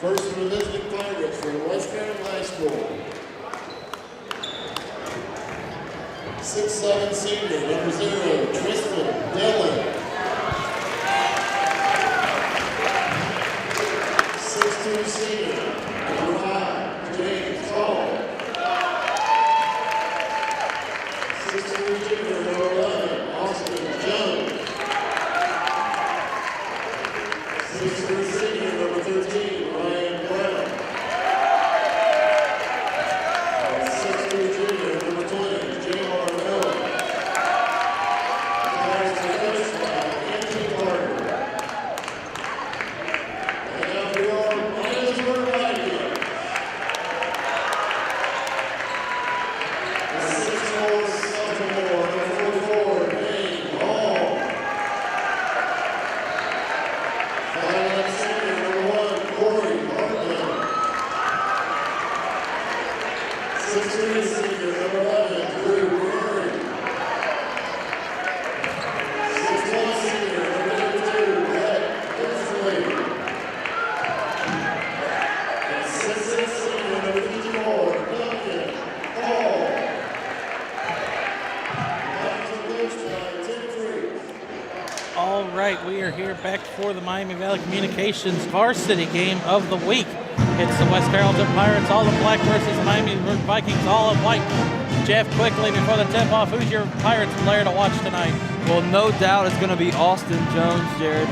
First for the visiting Pirates for West Carrollton High School. 6'7" senior, number 0, Tristan Dillon. 6'2" senior, number 5, James Hall. 6'3" junior, number 11, Austin Jones. 6'3" senior, number 13, Ryan Brown. 6'3" junior, number 20, J.R. Miller. Pirates are coached by Anthony Carter. And now for your Miamisburg Vikings. The 6'4" sophomore, number 44, Dane Hall. 5'11" senior, number 1, Corey Hartman. 6'3" senior, number 11, Drew Murray. 6'1" senior, number 52, Brett Hensley. And 6'6" senior, number 54, Duncan Hall. Vikings are coached by Tim Freeze. All right, we are here back for the Miami Valley Communications varsity game of the week. It's the West Carrollton Pirates all in black versus the Miamisburg Vikings all in white. Jeff, quickly before the tip-off, who's your Pirates player to watch tonight? Well, no doubt it's going to be Austin Jones, Jared.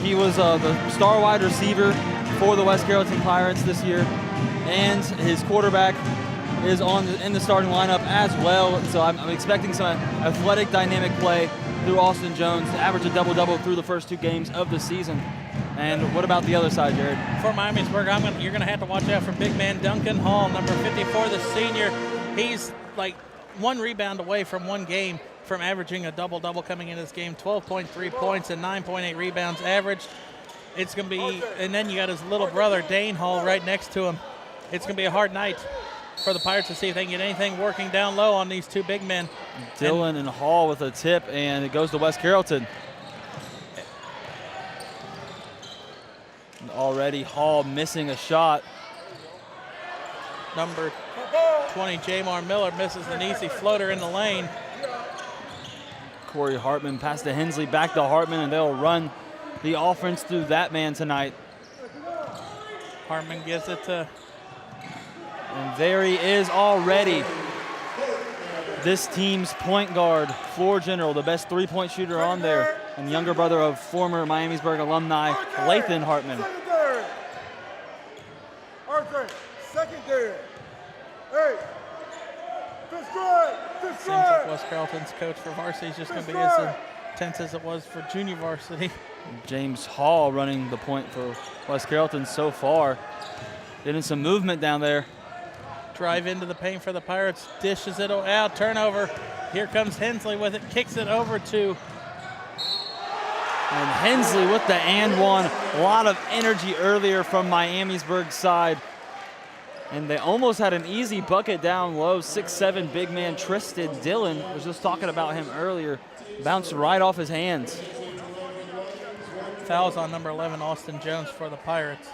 He was the star wide receiver for the West Carrollton Pirates this year, and his quarterback is in the starting lineup as well. So I'm expecting some athletic, dynamic play through Austin Jones to average a double-double through the first 2 games of the season. And what about the other side, Jared? For Miamisburg, you're going to have to watch out for big man Duncan Hall, number 54, the senior. He's like 1 rebound away from 1 game from averaging a double-double coming in this game, 12.3 points and 9.8 rebounds averaged. It's going to be, and then you got his little brother, Dane Hall, right next to him. It's going to be a hard night for the Pirates to see if they can get anything working down low on these 2 big men. Dillon and Hall with a tip, and it goes to West Carrollton. Already Hall missing a shot. Number 20, Jamar Miller, misses an easy floater in the lane. Corey Hartman pass to Hensley, back to Hartman, and they'll run the offense through that man tonight. Hartman gives it to... And there he is already. This team's point guard, floor general, the best 3-point shooter on there, and younger brother of former Miamisburg alumni, Lathan Hartman. Secondary. Hey. Seems like West Carrollton's coach for varsity is just going to be as intense as it was for junior varsity. James Hall running the point for West Carrollton so far. Getting some movement down there. Drive into the paint for the Pirates, dishes it out, turnover. Here comes Hensley with it, kicks it over to... And Hensley with the and one. A lot of energy earlier from Miamisburg's side. And they almost had an easy bucket down low. 6'7" big man Tristan Dillon. Was just talking about him earlier. Bounced right off his hands. Fouls on number 11, Austin Jones for the Pirates.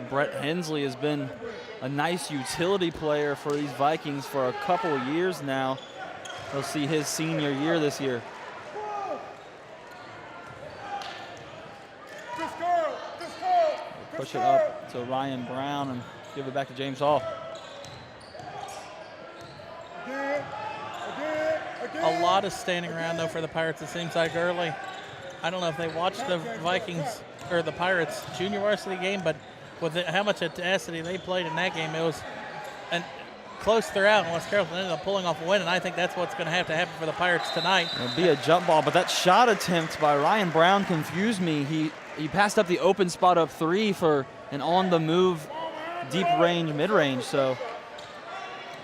Brett Hensley has been a nice utility player for these Vikings for a couple of years now. He'll see his senior year this year. Push it up to Ryan Brown and give it back to James Hall. A lot of standing around, though, for the Pirates, it seems like early. I don't know if they watched the Vikings or the Pirates junior varsity game, but with how much intensity they played in that game, it was close throughout, and West Carrollton ended up pulling off a win, and I think that's what's going to happen for the Pirates tonight. It'll be a jump ball, but that shot attempt by Ryan Brown confused me. He passed up the open spot up 3 for an on-the-move deep range, mid-range, so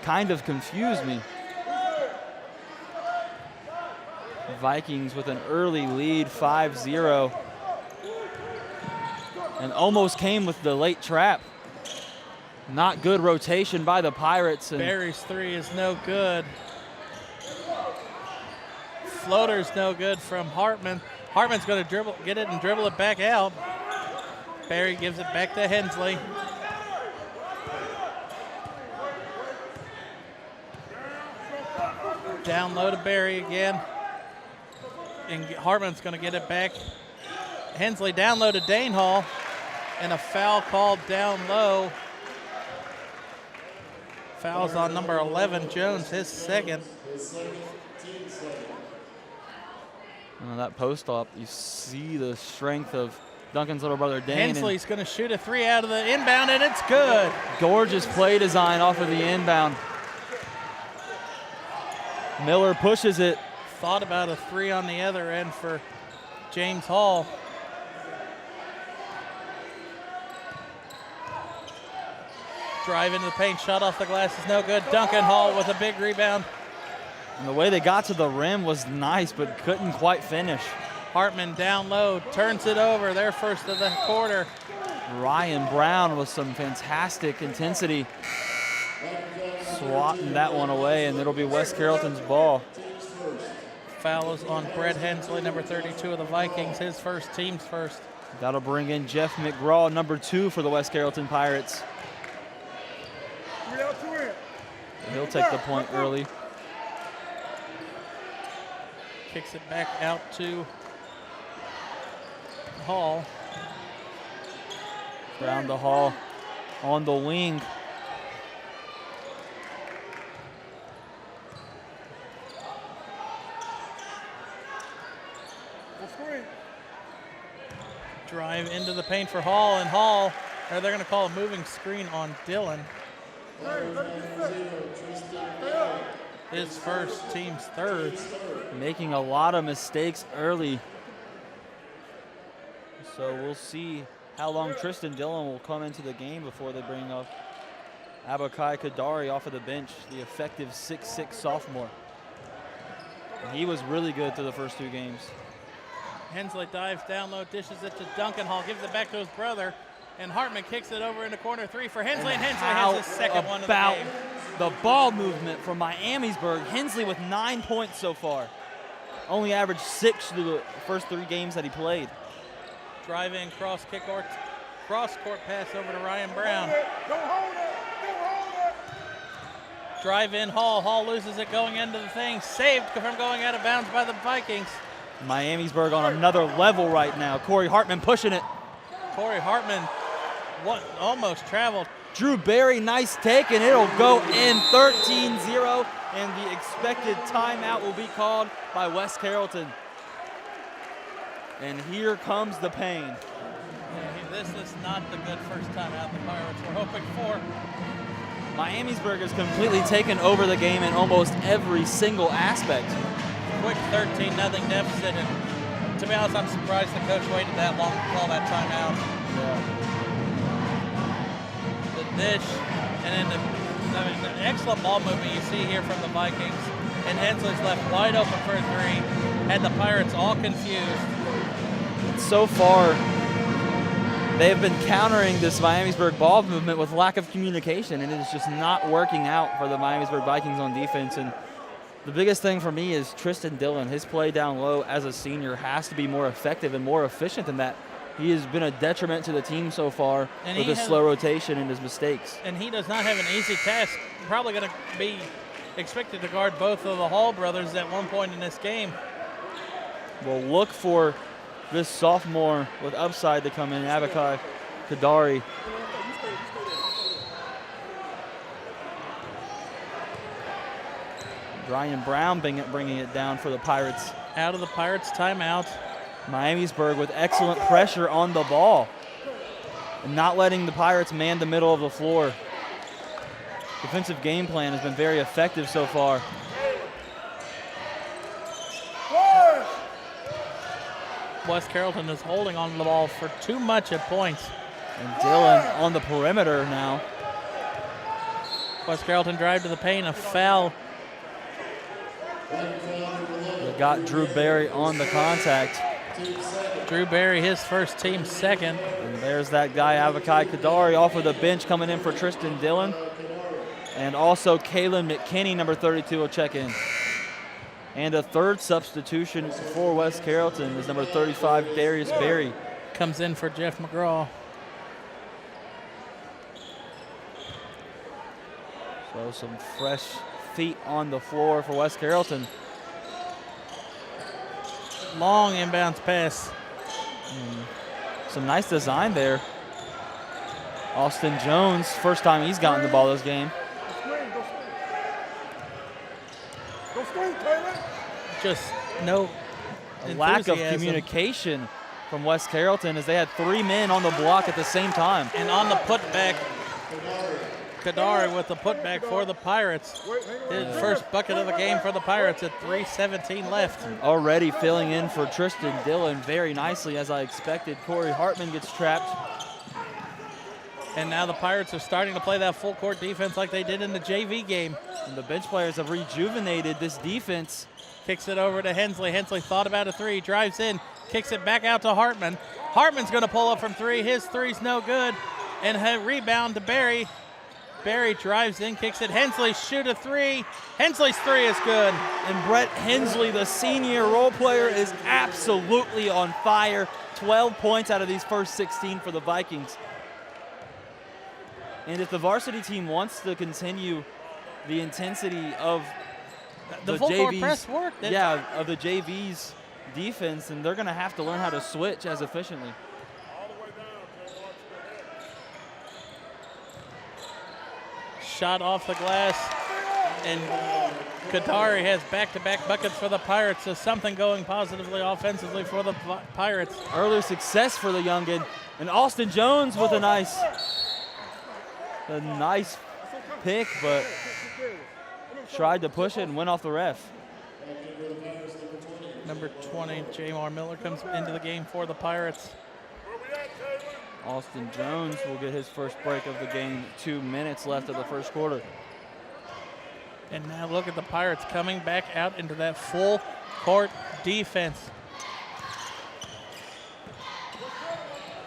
kind of confused me. Vikings with an early lead, 5-0. And almost came with the late trap. Not good rotation by the Pirates. And Barry's 3 is no good. Floater's no good from Hartman. Hartman's going to get it and dribble it back out. Barry gives it back to Hensley. Down low to Barry again. And Hartman's going to get it back. Hensley down low to Dane Hall. And a foul called down low. Foul's on number 11, Jones, his second. That post up, you see the strength of Duncan's little brother Dane. Hensley's going to shoot a three out of the inbound, and it's good. Gorgeous play design off of the inbound. Miller pushes it. Thought about a three on the other end for James Hall. Drive into the paint, shot off the glass is no good. Duncan Hall with a big rebound. And the way they got to the rim was nice, but couldn't quite finish. Hartman down low, turns it over, their first of the quarter. Ryan Brown with some fantastic intensity. Swatting that one away, and it'll be West Carrollton's ball. Foul is on Brett Hensley, number 32 of the Vikings, his first, team's first. That'll bring in Jeff McGraw, number 2 for the West Carrollton Pirates. He'll take the point early. Kicks it back out to Hall. Brown to Hall on the wing. Drive into the paint for Hall, and Hall, or they're going to call a moving screen on Dylan. His first, team's third. Making a lot of mistakes early. So we'll see how long Tristan Dillon will come into the game before they bring up Abakai Kadari off of the bench, the effective 6'6" sophomore. And he was really good through the first 2 games. Hensley dives down low, dishes it to Duncan Hall, gives it back to his brother, and Hartman kicks it over into corner 3 for Hensley, and Hensley has his second one of the game. The ball movement from Miamisburg. Hensley with 9 points so far. Only averaged 6 through the first 3 games that he played. Drive in, cross court pass over to Ryan Brown. Drive in, Hall loses it going into the thing. Saved from going out of bounds by the Vikings. Miamisburg on another level right now. Corey Hartman pushing it. Corey Hartman almost traveled. Drew Barry, nice take, and it'll go in 13-0, and the expected timeout will be called by West Carrollton. And here comes the pain. Yeah, this is not the good first timeout the Pirates were hoping for. Miamisburg has completely taken over the game in almost every single aspect. Quick 13-0 deficit, and to be honest, I'm surprised the coach waited that long to call that timeout. Yeah. Dish, and then the excellent ball movement you see here from the Vikings, and Hensley's left wide open for a 3, had the Pirates all confused. So far, they have been countering this Miamisburg ball movement with lack of communication, and it is just not working out for the Miamisburg Vikings on defense. And the biggest thing for me is Tristan Dillon. His play down low as a senior has to be more effective and more efficient than that. He has been a detriment to the team so far with his slow rotation and his mistakes. And he does not have an easy task. Probably going to be expected to guard both of the Hall brothers at one point in this game. We'll look for this sophomore with upside to come in, Abakai Kadari. Ryan Brown bringing it down for the Pirates. Out of the Pirates' timeout. Miamisburg with excellent pressure on the ball and not letting the Pirates man the middle of the floor. Defensive game plan has been very effective so far. West Carrollton is holding on to the ball for too much at points. And Dillon on the perimeter now. West Carrollton drive to the paint, a foul. They got Drew Barry on the contact. Drew Barry, his first, team second. And there's that guy, Abakai Kadari, off of the bench coming in for Tristan Dillon. And also Kalen McKinney, number 32, will check in. And a third substitution for West Carrollton is number 35, Darius Barry. Comes in for Jeff McGraw. So some fresh feet on the floor for West Carrollton. Long inbounds pass. Some nice design there. Austin Jones, first time he's gotten the ball this game. Go screen, Taylor. Just no A lack of enthusiasm. communication from West Carrollton as they had 3 men on the block at the same time. And on the putback, Kadari with the putback for the Pirates. His first bucket of the game for the Pirates at 3:17 left. Already filling in for Tristan Dillon very nicely as I expected. Corey Hartman gets trapped. And now the Pirates are starting to play that full court defense like they did in the JV game. And the bench players have rejuvenated this defense. Kicks it over to Hensley. Hensley thought about a three, drives in, kicks it back out to Hartman. Hartman's going to pull up from three. His three's no good. And a rebound to Barry. Barry drives in, kicks it. Hensley shoot a three. Hensley's three is good. And Brett Hensley, the senior role player, is absolutely on fire. 12 points out of these first 16 for the Vikings. And if the varsity team wants to continue the intensity of The full court press work. of the JV's defense, then they're going to have to learn how to switch as efficiently. Shot off the glass. And Kadari has back-to-back buckets for the Pirates. So something going positively offensively for the Pirates. Early success for the youngin. And Austin Jones with a nice pick, but tried to push it and went off the ref. Number 20, Jamar Miller, comes into the game for the Pirates. Austin Jones will get his first break of the game. 2 minutes left of the first quarter. And now look at the Pirates coming back out into that full court defense.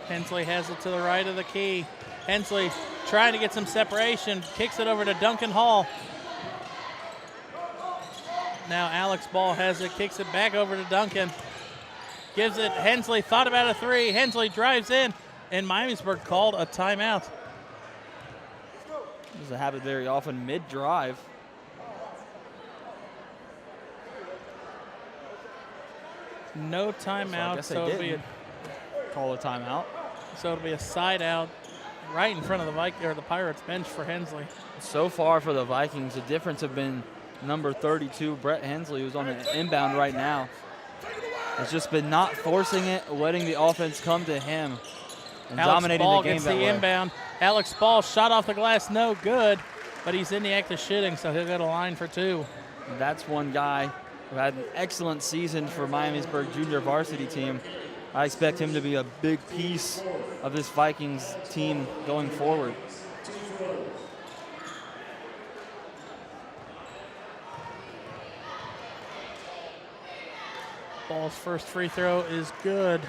Hensley has it to the right of the key. Hensley trying to get some separation, kicks it over to Duncan Hall. Now Alex Ball has it, kicks it back over to Duncan. Gives it, Hensley thought about a three. Hensley drives in, and Miamisburg called a timeout. Doesn't happen very often mid-drive. No timeout, so it'll be a call a timeout. So it'll be a side out right in front of the Pirates bench for Hensley. So far for the Vikings, the difference have been number 32, Brett Hensley, who's on the inbound right now. Has just been not forcing it, letting the offense come to him, and dominating the game gets that the way. inbound. Alex Ball shot off the glass, no good, but he's in the act of shooting, so he'll go to line for two. And that's one guy who had an excellent season for Miamisburg junior varsity team. I expect him to be a big piece of this Vikings team going forward. Ball's first free throw is good.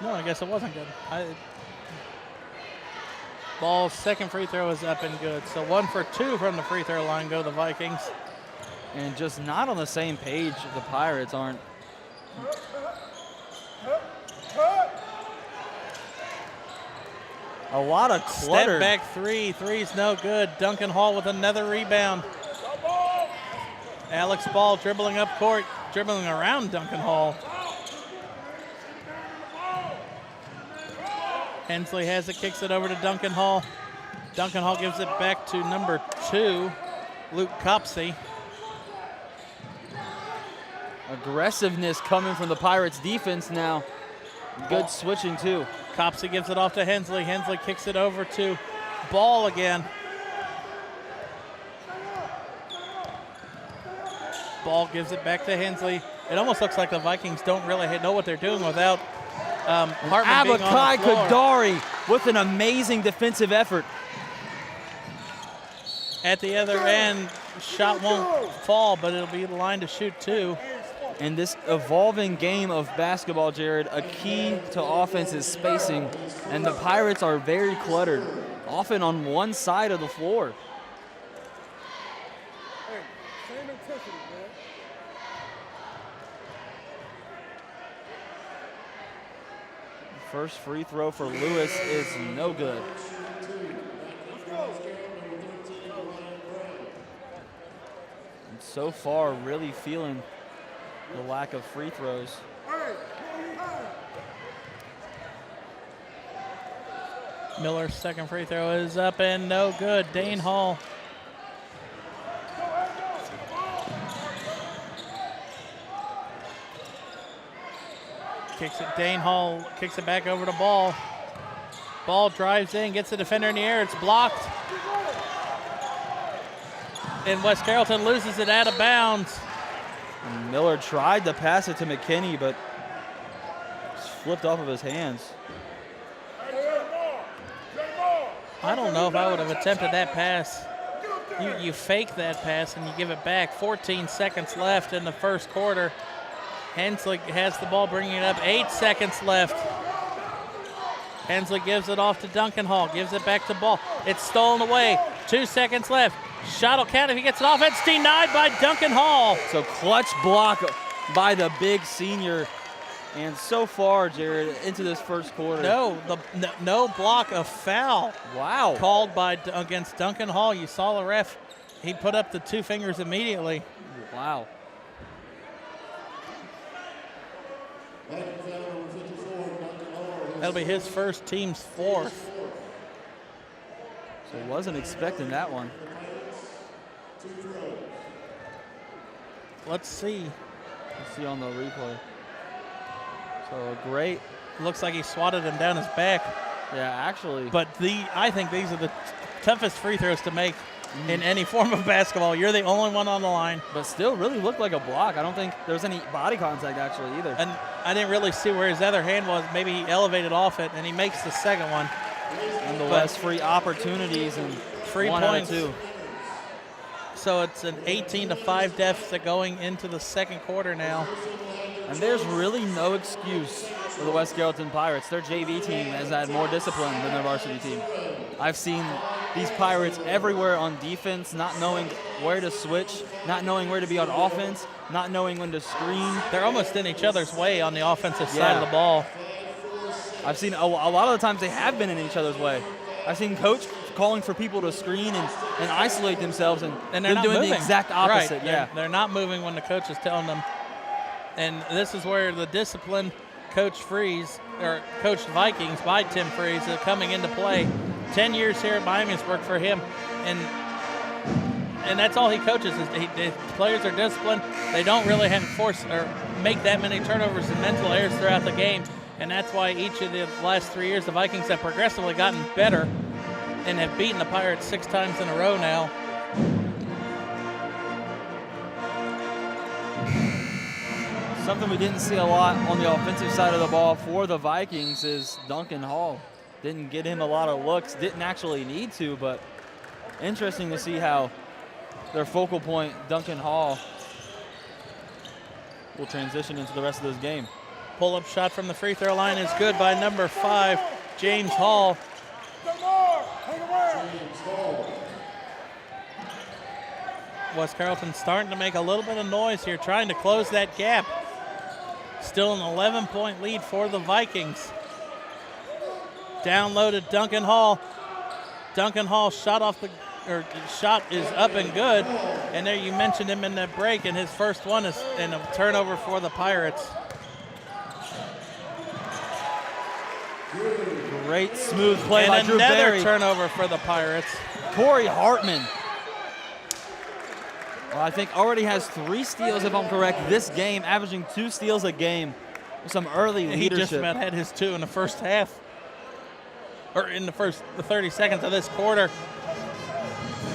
No, I guess it wasn't good. Ball's second free throw is up and good. So 1 for 2 from the free throw line go the Vikings. And just not on the same page, the Pirates aren't. A lot of clutter. Step back three. Three's no good. Duncan Hall with another rebound. Alex Ball dribbling up court, dribbling around Duncan Hall. Hensley has it, kicks it over to Duncan Hall. Duncan Hall gives it back to number 2, Luke Copsey. Aggressiveness coming from the Pirates defense now. Good switching too. Copsey gives it off to Hensley. Hensley kicks it over to Ball again. Ball gives it back to Hensley. It almost looks like the Vikings don't really know what they're doing without Hartman being on the floor. Kadari with an amazing defensive effort. At the other end, shot won't fall, but it'll be the line to shoot two. In this evolving game of basketball, Jared, a key to offense is spacing, and the Pirates are very cluttered, often on one side of the floor. Same intensity, man. First free throw for Lewis is no good. And so far, really feeling the lack of free throws. Miller's second free throw is up and no good. Dane Hall. Kicks it. Dane Hall kicks it back over to Ball. Ball drives in, gets the defender in the air. It's blocked. And West Carrollton loses it out of bounds. And Miller tried to pass it to McKinney, but it's flipped off of his hands. I don't know if I would have attempted that pass. You fake that pass and you give it back. 14 seconds left in the first quarter. Hensley has the ball, bringing it up. 8 seconds left. Hensley gives it off to Duncan Hall. Gives it back to Ball. It's stolen away. 2 seconds left. Shot will count if he gets it off. It's denied by Duncan Hall. So clutch block by the big senior. And so far, Jared, into this first quarter. No block, a foul. Wow. Called against Duncan Hall. You saw the ref. He put up the 2 fingers immediately. Wow. That'll be his first, team's fourth. So wasn't expecting that one. Let's see. Let's see on the replay. So great. Looks like he swatted him down his back. Yeah, actually. But I think these are the toughest free throws to make in any form of basketball. You're the only one on the line. But still really looked like a block. I don't think there was any body contact actually either. And I didn't really see where his other hand was. Maybe he elevated off it, and he makes the second one. And the West free opportunities and 3 1 out of points. 2. So it's an 18-5 deficit going into the second quarter now. And there's really no excuse for the West Carrollton Pirates. Their JV team has had more discipline than their varsity team. I've seen these Pirates everywhere on defense, not knowing where to switch, not knowing where to be on offense, not knowing when to screen. They're almost in each other's way on the offensive side of the ball. I've seen a lot of the times they have been in each other's way. I've seen coach calling for people to screen and isolate themselves, and they're not doing moving. the exact opposite. Right. Yeah, They're not moving when the coach is telling them. And this is where the discipline Coach coached Vikings by Tim Freeze coming into play. 10 years here at Miamisburg for him. And that's all he coaches. The players are disciplined. They don't really have to force or make that many turnovers and mental errors throughout the game. And that's why each of the last 3 years the Vikings have progressively gotten better and have beaten the Pirates 6 times in a row now. Something we didn't see a lot on the offensive side of the ball for the Vikings is Duncan Hall. Didn't get him a lot of looks, didn't actually need to, but interesting to see how their focal point, Duncan Hall, will transition into the rest of this game. Pull-up shot from the free throw line is good by number 5, James Hall. West Carrollton starting to make a little bit of noise here, trying to close that gap. Still an 11-point lead for the Vikings. Downloaded Duncan Hall. Duncan Hall shot is up and good. And there you mentioned him in that break, and his first one is in a turnover for the Pirates. Great smooth play by Drew Another Berry. turnover for the Pirates. Corey Hartman. Well, I think already has 3 steals, if I'm correct, this game, averaging 2 steals a game with some early leadership. He just about had his 2 in the first half, or in the 30 seconds of this quarter.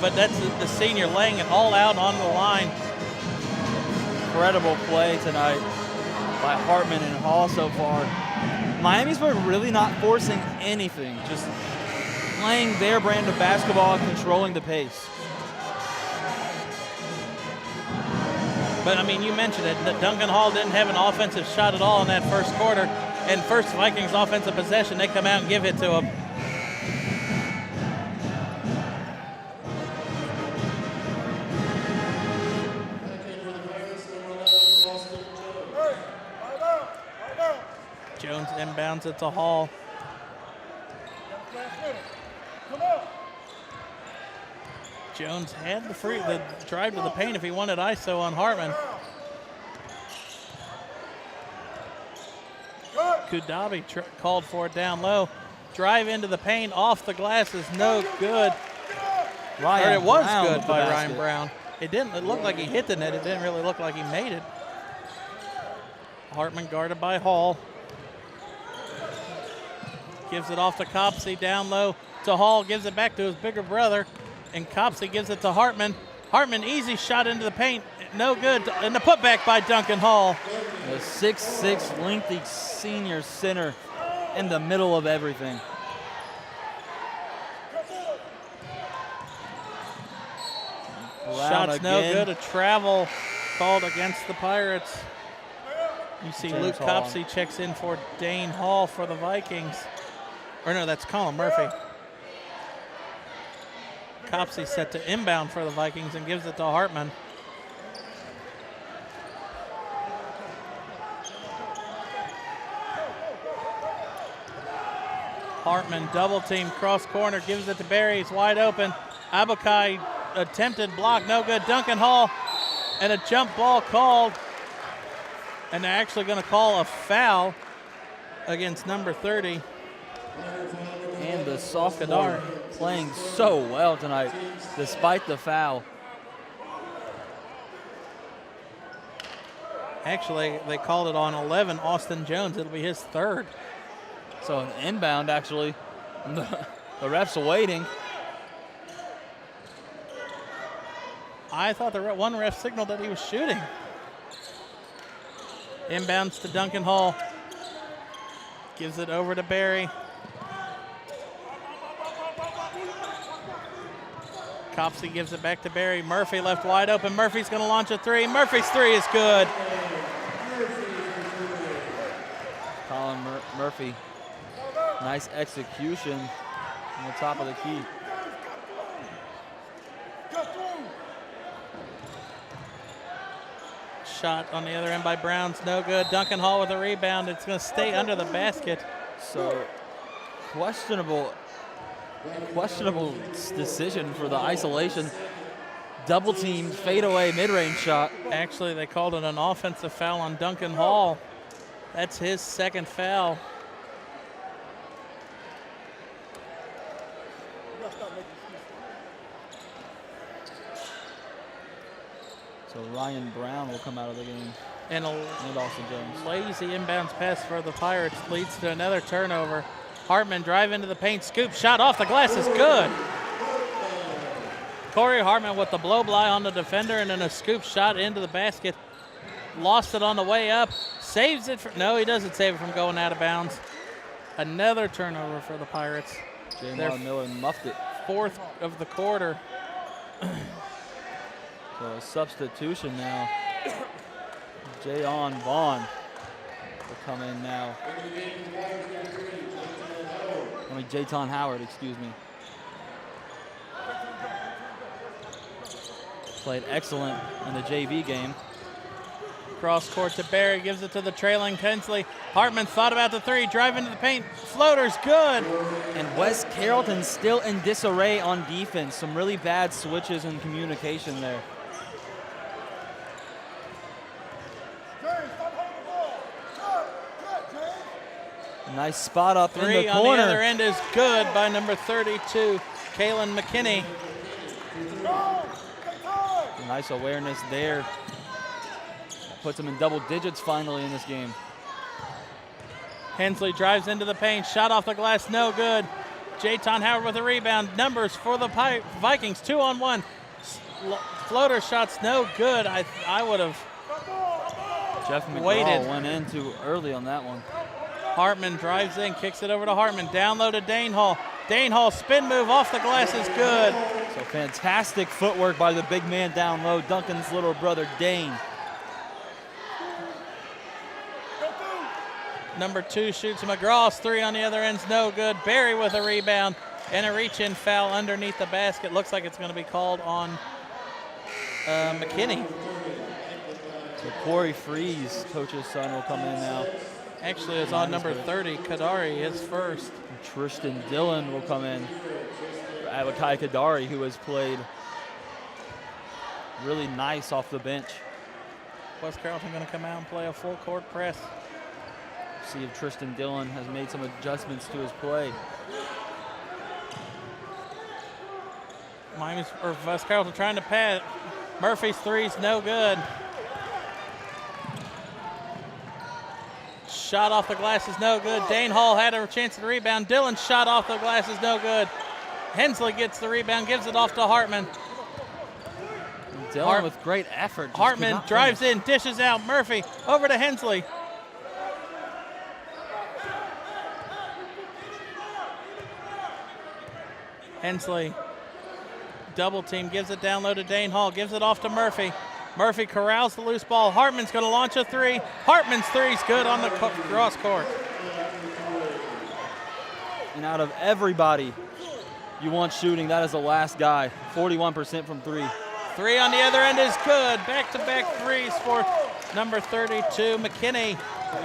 But that's the senior laying it all out on the line. Incredible play tonight by Hartman and Hall so far. Miamisburg really not forcing anything, just playing their brand of basketball and controlling the pace. But, I mean, you mentioned it, that Duncan Hall didn't have an offensive shot at all in that first quarter. And first Vikings offensive possession, they come out and give it to him. Jones inbounds it to Hall. Come on. Jones had the drive to the paint if he wanted ISO on Hartman. Kudabi called for it down low. Drive into the paint, off the glass is no good. Or it was good by Ryan Brown. It didn't. It looked like he hit the net. It didn't really look like he made it. Hartman guarded by Hall. Gives it off to Copsey, down low to Hall. Gives it back to his bigger brother. And Copsey gives it to Hartman. Hartman, easy shot into the paint. No good. And the putback by Duncan Hall. The 6'6" lengthy senior center in the middle of everything. Shot's no good. A travel called against the Pirates. You see James Luke Hall. Copsey checks in for Dane Hall for the Vikings. Or no, that's Colin Murphy. Copsey set to inbound for the Vikings and gives it to Hartman. Hartman double team cross corner, gives it to Barry. He's wide open. Abakai attempted block, no good. Duncan Hall and a jump ball called. And they're actually going to call a foul against number 30. And the sophomore playing so well tonight, despite the foul. Actually, they called it on 11, Austin Jones. It'll be his third. So an inbound, actually. The ref's waiting. I thought the one ref signaled that he was shooting. Inbounds to Duncan Hall. Gives it over to Barry. Copsey gives it back to Barry. Murphy left wide open. Murphy's going to launch a three. Murphy's three is good. Colin Murphy. Nice execution on the top of the key. Shot on the other end by Brown's no good. Duncan Hall with a rebound. It's going to stay under the basket. So questionable decision for the isolation. Double team fadeaway mid-range shot. Actually, they called it an offensive foul on Duncan Hall. That's his second foul. So Ryan Brown will come out of the game. And a Austin Jones. lazy inbounds pass for the Pirates leads to another turnover. Hartman drive into the paint, scoop shot off the glass is good. Corey Hartman with the blow-by on the defender and then a scoop shot into the basket. Lost it on the way up, saves it. No, he doesn't save it from going out of bounds. Another turnover for the Pirates. Jamar Miller muffed it. Fourth of the quarter. So a substitution now. Jayon Vaughn will come in now. Jayton Howard, excuse me. Played excellent in the JV game. Cross court to Barry, gives it to the trailing Kensley. Hartman thought about the three, drive into the paint, floater's good. And West Carrollton still in disarray on defense. Some really bad switches and communication there. Nice spot up in the Three on corner. the other end is good by number 32, Kalen McKinney. Nice awareness there. Puts him in double digits finally in this game. Hensley drives into the paint, shot off the glass, no good. Jayton Howard with a rebound. Numbers for the Vikings, 2-on-1. Floater shots no good. I would have Jeff McGraw waited. went in too early on that one. Hartman drives in, kicks it over to Hartman. Down low to Dane Hall. Dane Hall spin move off the glass is good. So fantastic footwork by the big man down low, Duncan's little brother Dane. Number 2 shoots McGraw's three on the other end's no good. Barry with a rebound and a reach-in foul underneath the basket. Looks like it's going to be called on McKinney. So Corey Freeze, coach's son, will come in now. Actually, it's on number 30, Kadari, his first. Tristan Dillon will come in. Abakai Kadari, who has played really nice off the bench. West Carrollton going to come out and play a full court press. See if Tristan Dillon has made some adjustments to his play. West Carrollton trying to pad. Murphy's three's no good. Shot off the glass is no good. Dane Hall had a chance to rebound. Dillon's shot off the glass is no good. Hensley gets the rebound, gives it off to Hartman. Dillon with great effort. Hartman drives in, dishes out. Murphy over to Hensley. Hensley, double team, gives it down low to Dane Hall, gives it off to Murphy. Murphy corrals the loose ball. Hartman's going to launch a three. Hartman's three's good on the cross court. And out of everybody you want shooting, that is the last guy. 41% from three. Three on the other end is good. Back-to-back threes for number 32, McKinney.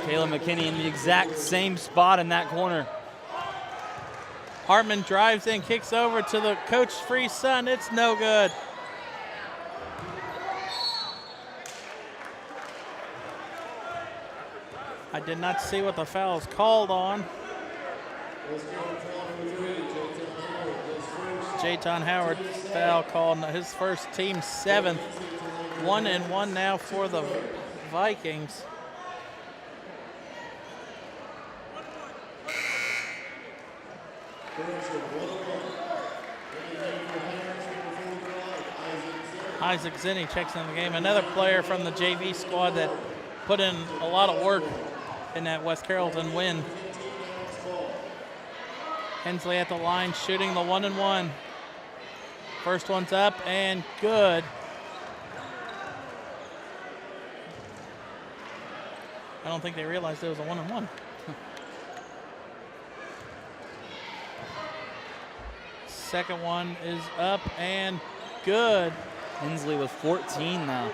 Caleb McKinney in the exact same spot in that corner. Hartman drives in, kicks over to the Coach Free's son. It's no good. I did not see what the foul is called on. Jayton Howard foul called, his first, team 7th. 1-1 now for the Vikings. Isaac Zinni checks in the game. Another player from the JV squad that put in a lot of work in that West Carrollton win. Hensley at the line, shooting the 1-1. First one's up and good. I don't think they realized it was a 1-1. Second one is up and good. Hensley with 14 now.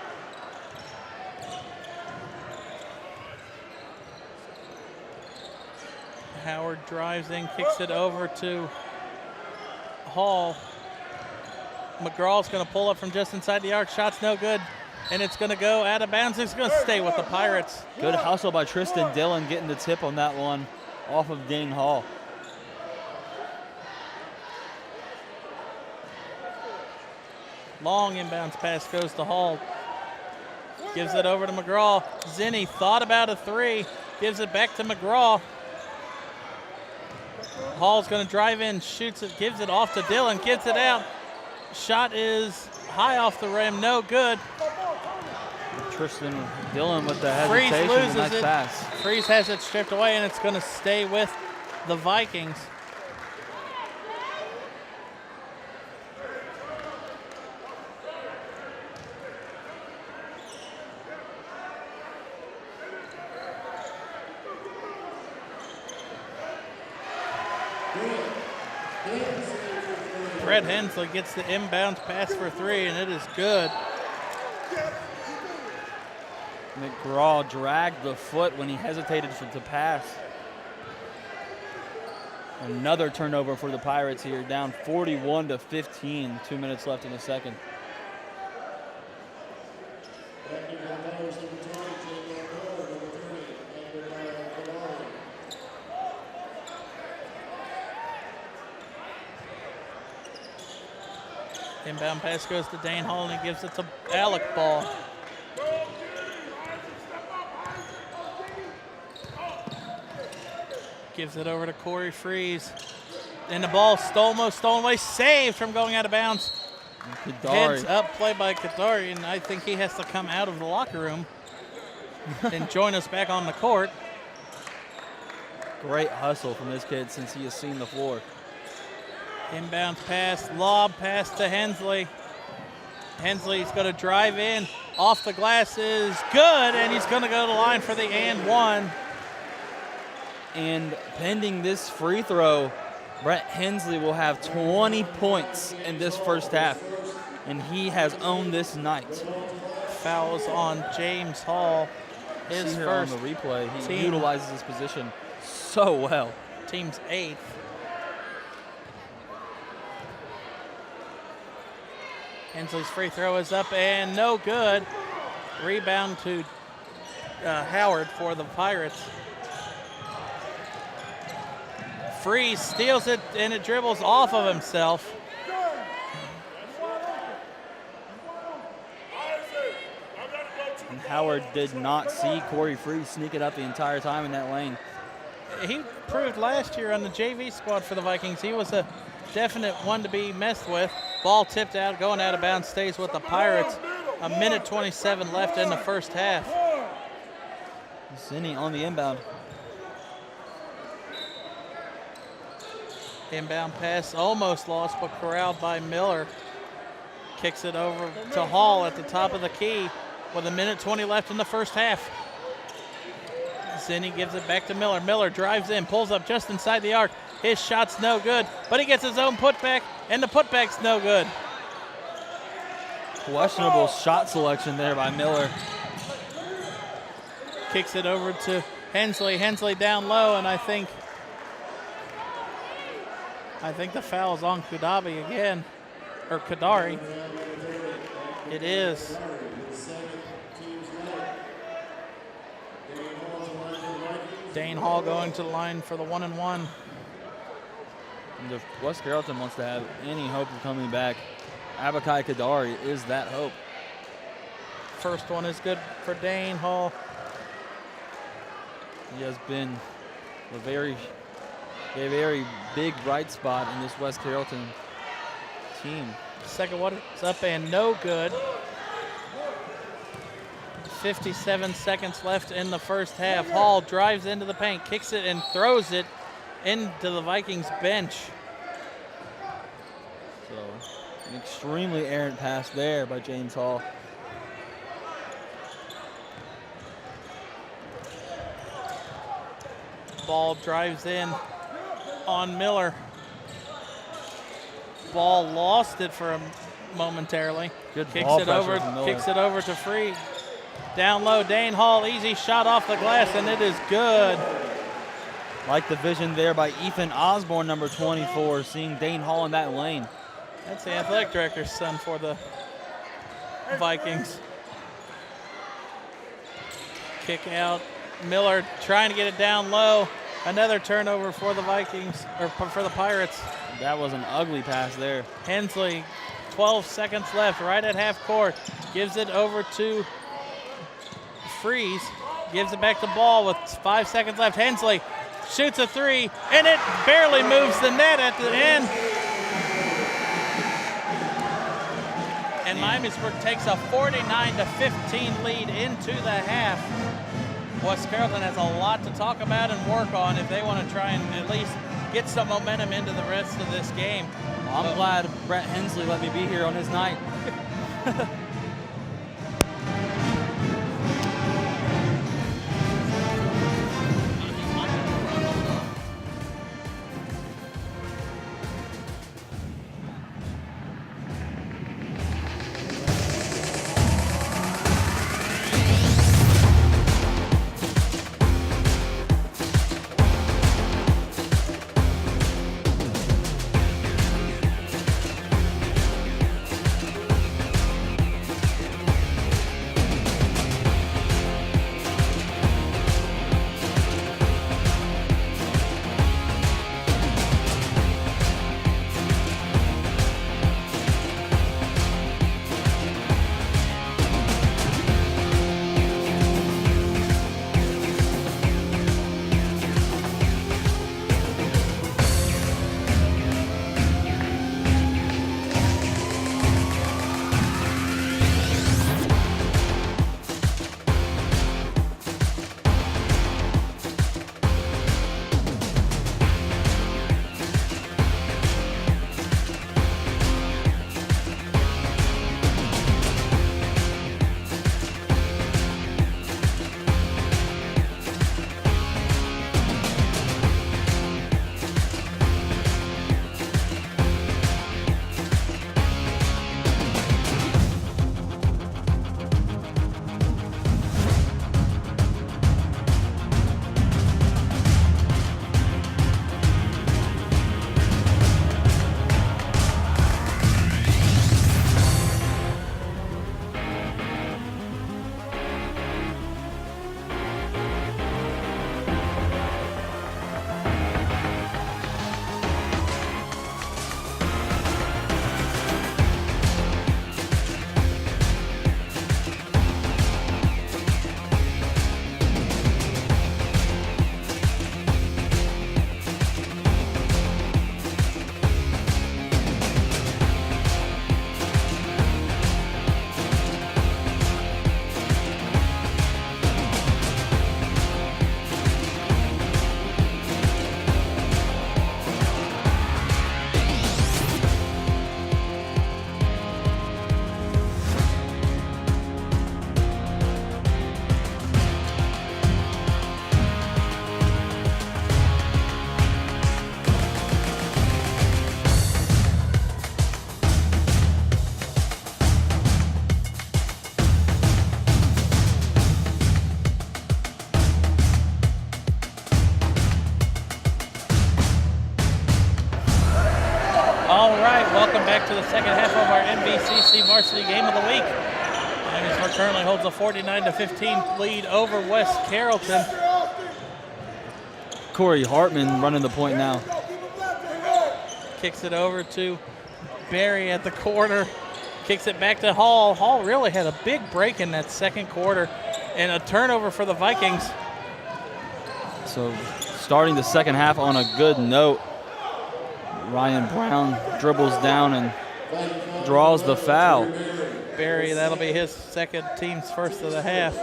Howard drives in, kicks it over to Hall. McGraw's going to pull up from just inside the arc. Shot's no good, and it's going to go out of bounds. It's going to stay with the Pirates. Good hustle by Tristan Dillon getting the tip on that one off of Dane Hall. Long inbounds pass goes to Hall. Gives it over to McGraw. Zinni thought about a three. Gives it back to McGraw. Hall's going to drive in, shoots it, gives it off to Dillon, gets it out. Shot is high off the rim, no good. Tristan Dillon with the Freeze hesitation, loses nice it. pass. Freeze has it stripped away, and it's going to stay with the Vikings. Brett Hensley gets the inbounds pass for three, and it is good. McGraw dragged the foot when he hesitated to pass. Another turnover for the Pirates here, down 41-15, 2 minutes left in the second. Inbound pass goes to Dane Hall, and he gives it to Alec Ball. Gives it over to Corey Freeze. And the ball almost stolen away, saved from going out of bounds. Heads up play by Kadari, and I think he has to come out of the locker room and join us back on the court. Great hustle from this kid since he has seen the floor. Inbound pass, lob pass to Hensley. Hensley's going to drive in. Off the glass is good, and he's going to go to the line for the and one. And pending this free throw, Brett Hensley will have 20 points in this first half, and he has owned this night. Fouls on James Hall. his See here first on the replay, he team. utilizes his position so well. Team's 8th. Hensley's free throw is up and no good. Rebound to Howard for the Pirates. Freeze steals it and it dribbles off of himself. And Howard did not see Corey Freeze sneak it up the entire time in that lane. He proved last year on the JV squad for the Vikings. He was a definite one to be messed with. Ball tipped out, going out of bounds, stays with the Pirates. A minute 27 left in the first half. Zinni on the inbound. Inbound pass almost lost, but corralled by Miller. Kicks it over to Hall at the top of the key with a minute 20 left in the first half. Zinni gives it back to Miller. Miller drives in, pulls up just inside the arc. His shot's no good, but he gets his own putback, and the putback's no good. Questionable shot selection there by Miller. Kicks it over to Hensley. Hensley down low, and I think the foul is on Kudabi again, or Kadari. It is. Dane Hall going to the line for the 1-and-1. And if West Carrollton wants to have any hope of coming back, Abakai Kadari is that hope. First one is good for Dane Hall. He has been a very big bright spot in this West Carrollton team. Second one is up and no good. 57 seconds left in the first half. Hall drives into the paint, kicks it and throws it into the Vikings bench. So, an extremely errant pass there by James Hall. Ball drives in on Miller. Ball lost it for him momentarily. Good Kicks ball it pressure over. from Miller. Kicks it over to Free. Down low, Dane Hall, easy shot off the glass, and it is good. Like the vision there by Ethan Osborne, number 24, seeing Dane Hall in that lane. That's the athletic director's son for the Vikings. Kick out. Miller trying to get it down low. Another turnover for the Vikings, or for the Pirates. That was an ugly pass there. Hensley, 12 seconds left, right at half court. Gives it over to Freeze. Gives it back to Ball with 5 seconds left. Hensley shoots a three, and it barely moves the net at the end. And Miamisburg takes a 49-15 lead into the half. West Carrollton has a lot to talk about and work on if they want to try and at least get some momentum into the rest of this game. Well, I'm glad Brett Hensley let me be here on his night. back to the second half of our MVCC Varsity Game of the Week. Miamisburg currently holds a 49-15 lead over West Carrollton. Corey Hartman running the point now. Kicks it over to Barry at the corner. Kicks it back to Hall. Hall really had a big break in that second quarter and a turnover for the Vikings. So starting the second half on a good note. Ryan Brown dribbles down and draws the foul. Barry, that'll be his second, team's first of the half.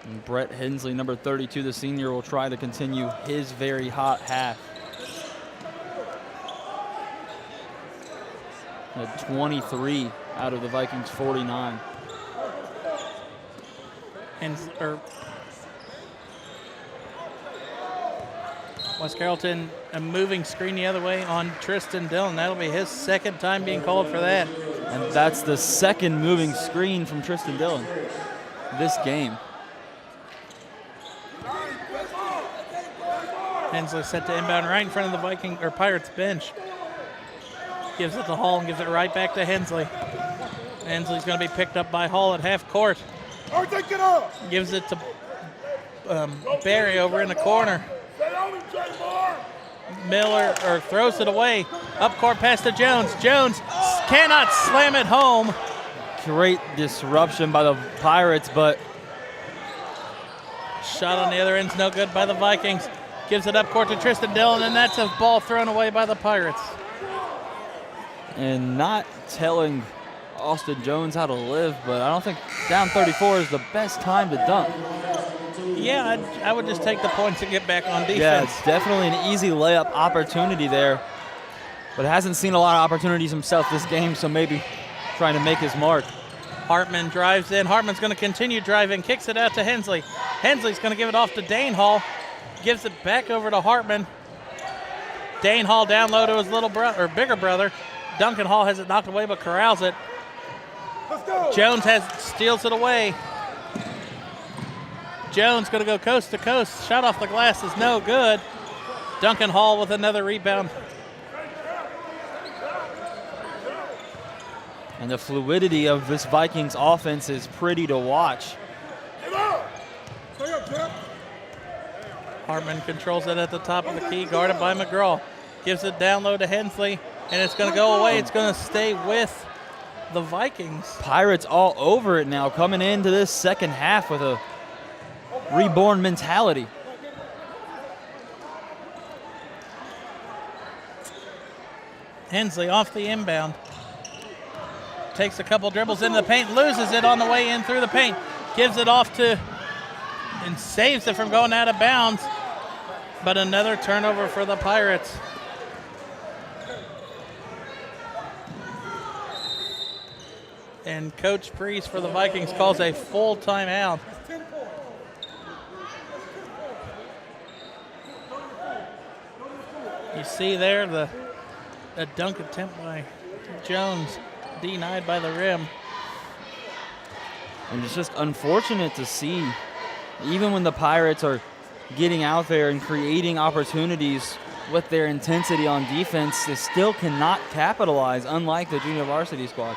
And Brett Hensley, number 32, the senior, will try to continue his very hot half. At 23 out of the Vikings' 49. West Carrollton, a moving screen the other way on Tristan Dillon. That'll be his second time being called for that. And that's the second moving screen from Tristan Dillon this game. Hensley set to inbound right in front of the Pirates bench. Gives it to Hall and gives it right back to Hensley. Hensley's going to be picked up by Hall at half court. Gives it to Barry over in the corner. Miller throws it away. Up court pass to Jones. Jones cannot slam it home. Great disruption by the Pirates, but shot on the other end's no good by the Vikings. Gives it up court to Tristan Dillon, and that's a ball thrown away by the Pirates. And not telling Austin Jones how to live, but I don't think down 34 is the best time to dunk. Yeah, I would just take the points and get back on defense. Yeah, it's definitely an easy layup opportunity there, but hasn't seen a lot of opportunities himself this game, so maybe trying to make his mark. Hartman drives in. Hartman's going to continue driving, kicks it out to Hensley. Hensley's going to give it off to Dane Hall, gives it back over to Hartman. Dane Hall down low to his bigger brother. Duncan Hall has it knocked away but corrals it. Jones steals it away. Jones going to go coast to coast. Shot off the glass is no good. Duncan Hall with another rebound. And the fluidity of this Vikings offense is pretty to watch. Hartman controls it at the top of the key, guarded by McGraw. Gives it down low to Hensley, and it's going to go away. It's going to stay with the Vikings. Pirates all over it now, coming into this second half with a reborn mentality. Hensley off the inbound. Takes a couple dribbles into the paint, loses it on the way in through the paint. Gives it off to, and saves it from going out of bounds. But another turnover for the Pirates. And Coach Priest for the Vikings calls a full timeout. You see there the dunk attempt by Jones denied by the rim. And it's just unfortunate to see, even when the Pirates are getting out there and creating opportunities with their intensity on defense, they still cannot capitalize, unlike the junior varsity squad.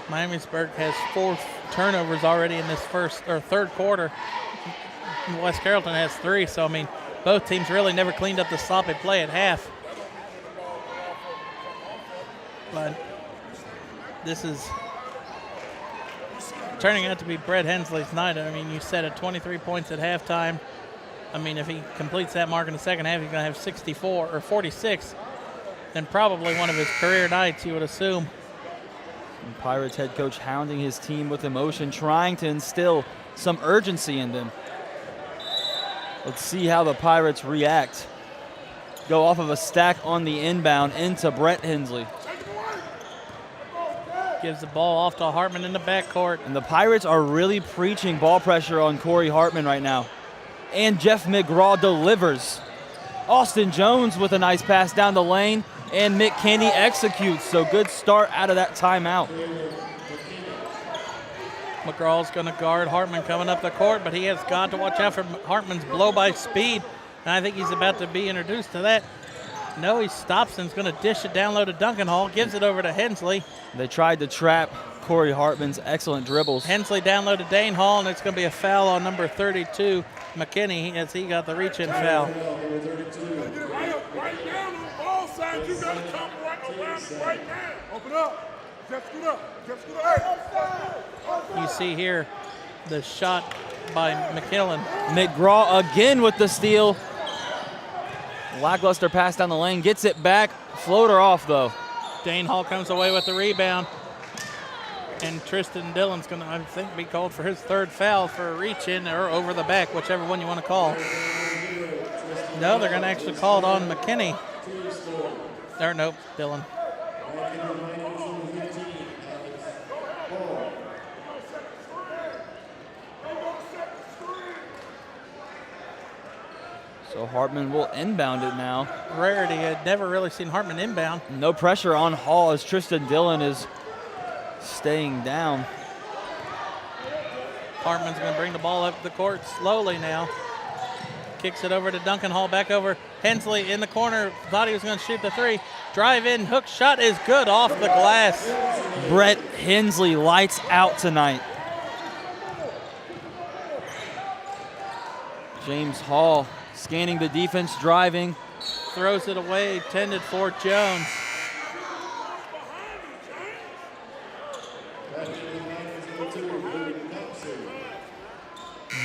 Miamisburg has 4 turnovers already in this third quarter. West Carrollton has 3, so I mean, both teams really never cleaned up the sloppy play at half. But this is turning out to be Brett Hensley's night. I mean, you said it, 23 points at halftime. I mean, if he completes that mark in the second half, he's going to have 64 or 46, and probably one of his career nights, you would assume. And Pirates head coach hounding his team with emotion, trying to instill some urgency in them. Let's see how the Pirates react. Go off of a stack on the inbound into Brett Hensley. Gives the ball off to Hartman in the backcourt. And the Pirates are really preaching ball pressure on Corey Hartman right now. And Jeff McGraw delivers. Austin Jones with a nice pass down the lane, and Mick Kenny executes. So good start out of that timeout. McGraw's going to guard Hartman coming up the court, but he has got to watch out for Hartman's blow-by speed, and I think he's about to be introduced to that. No, he stops and is going to dish it down low to Duncan Hall. Gives it over to Hensley. They tried to trap Corey Hartman's excellent dribbles. Hensley down low to Dane Hall, and it's going to be a foul on number 32, McKinney, as he got the reach-in foul. Right now on the ball side, you got to come right now. Open up. Just scoot up. Just scoot up. You see here the shot by McKillen. McGraw again with the steal. Lackluster pass down the lane, gets it back. Floater off, though. Dane Hall comes away with the rebound. And Tristan Dillon's going to, I think, be called for his third foul for a reach-in or over the back, whichever one you want to call. No, they're going to actually call it on McKinney. Or nope, Dillon. So Hartman will inbound it now. Rarity. I'd never really seen Hartman inbound. No pressure on Hall as Tristan Dillon is staying down. Hartman's going to bring the ball up the court slowly now. Kicks it over to Duncan Hall, back over. Hensley in the corner, thought he was going to shoot the three. Drive in, hook shot is good off the glass. Brett Hensley lights out tonight. James Hall scanning the defense, driving. Throws it away, intended for Jones.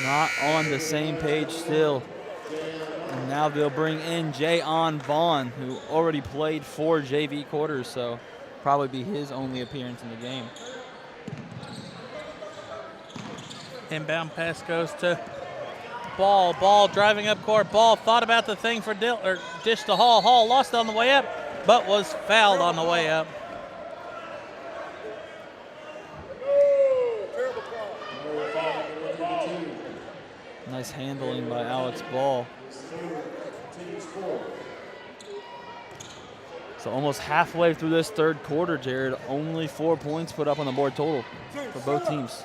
Not on the same page still. And now they'll bring in Jayon Vaughn, who already played 4 JV quarters, so probably be his only appearance in the game. Inbound pass goes to Ball. Ball driving up court. Ball thought about the thing for dish to Hall. Hall lost on the way up, but was fouled on the way up. Nice handling by Alex Ball. So almost halfway through this third quarter, Jared, only 4 points put up on the board total for both teams.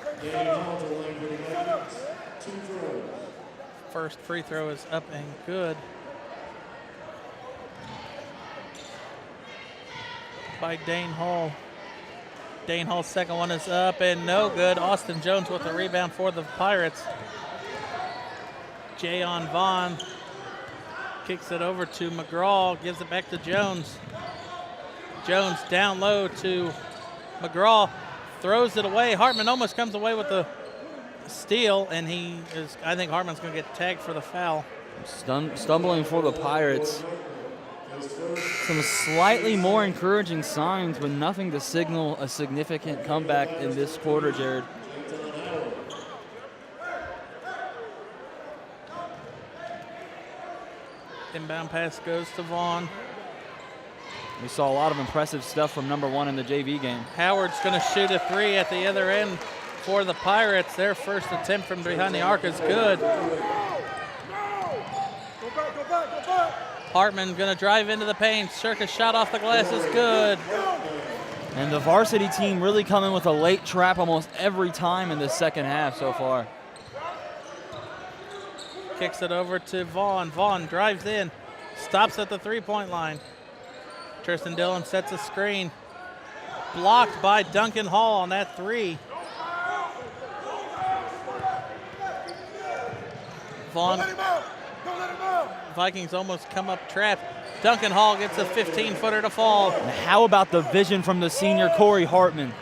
First free throw is up and good by Dane Hall. Dane Hall's second one is up and no good. Austin Jones with the rebound for the Pirates. Jayon Vaughn kicks it over to McGraw, gives it back to Jones. Jones down low to McGraw, throws it away. Hartman almost comes away with the steal, and I think Hartman's going to get tagged for the foul. Stumbling for the Pirates. Some slightly more encouraging signs, but nothing to signal a significant comeback in this quarter, Jared. Inbound pass goes to Vaughn. We saw a lot of impressive stuff from number 1 in the JV game. Howard's going to shoot a three at the other end for the Pirates. Their first attempt from behind the arc is good. Hartman going to drive into the paint. Circus shot off the glass is good. And the varsity team really coming with a late trap almost every time in the second half so far. Kicks it over to Vaughn. Vaughn drives in, stops at the three-point line. Tristan Dillon sets a screen. Blocked by Duncan Hall on that three. Vaughn. Vikings almost come up trapped. Duncan Hall gets a 15-footer to fall. And how about the vision from the senior Corey Hartman?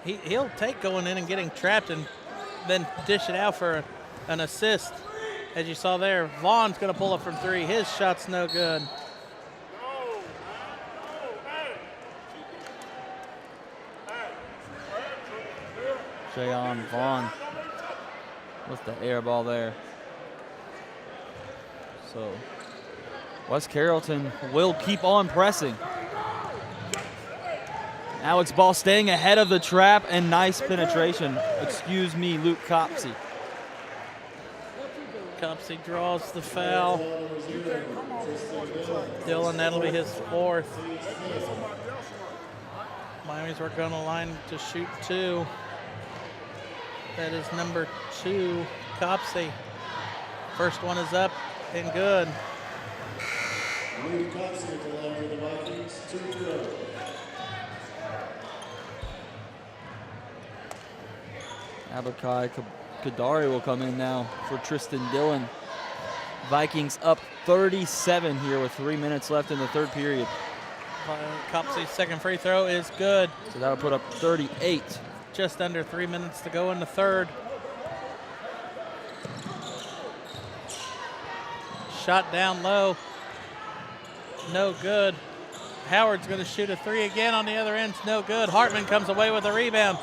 He'll take going in and getting trapped and then dish it out for an assist. As you saw there, Vaughn's going to pull up from three. His shot's no good. Jayon Vaughn with the air ball there. So West Carrollton will keep on pressing. Alex Ball staying ahead of the trap and nice penetration. Excuse me, Luke Copsey. Copsey draws the foul. Dillon, that'll be his fourth. Miamisburg on the line to shoot two. That is number 2, Copsey. First one is up and good. Luke Thompson to line for the Vikings, 2 throw. Abakai Kadari will come in now for Tristan Dillon. Vikings up 37 here with 3 minutes left in the third period. Copsey's second free throw is good. So that'll put up 38. Just under 3 minutes to go in the third. Shot down low. No good. Howard's going to shoot a three again on the other end. No good. Hartman comes away with a rebound.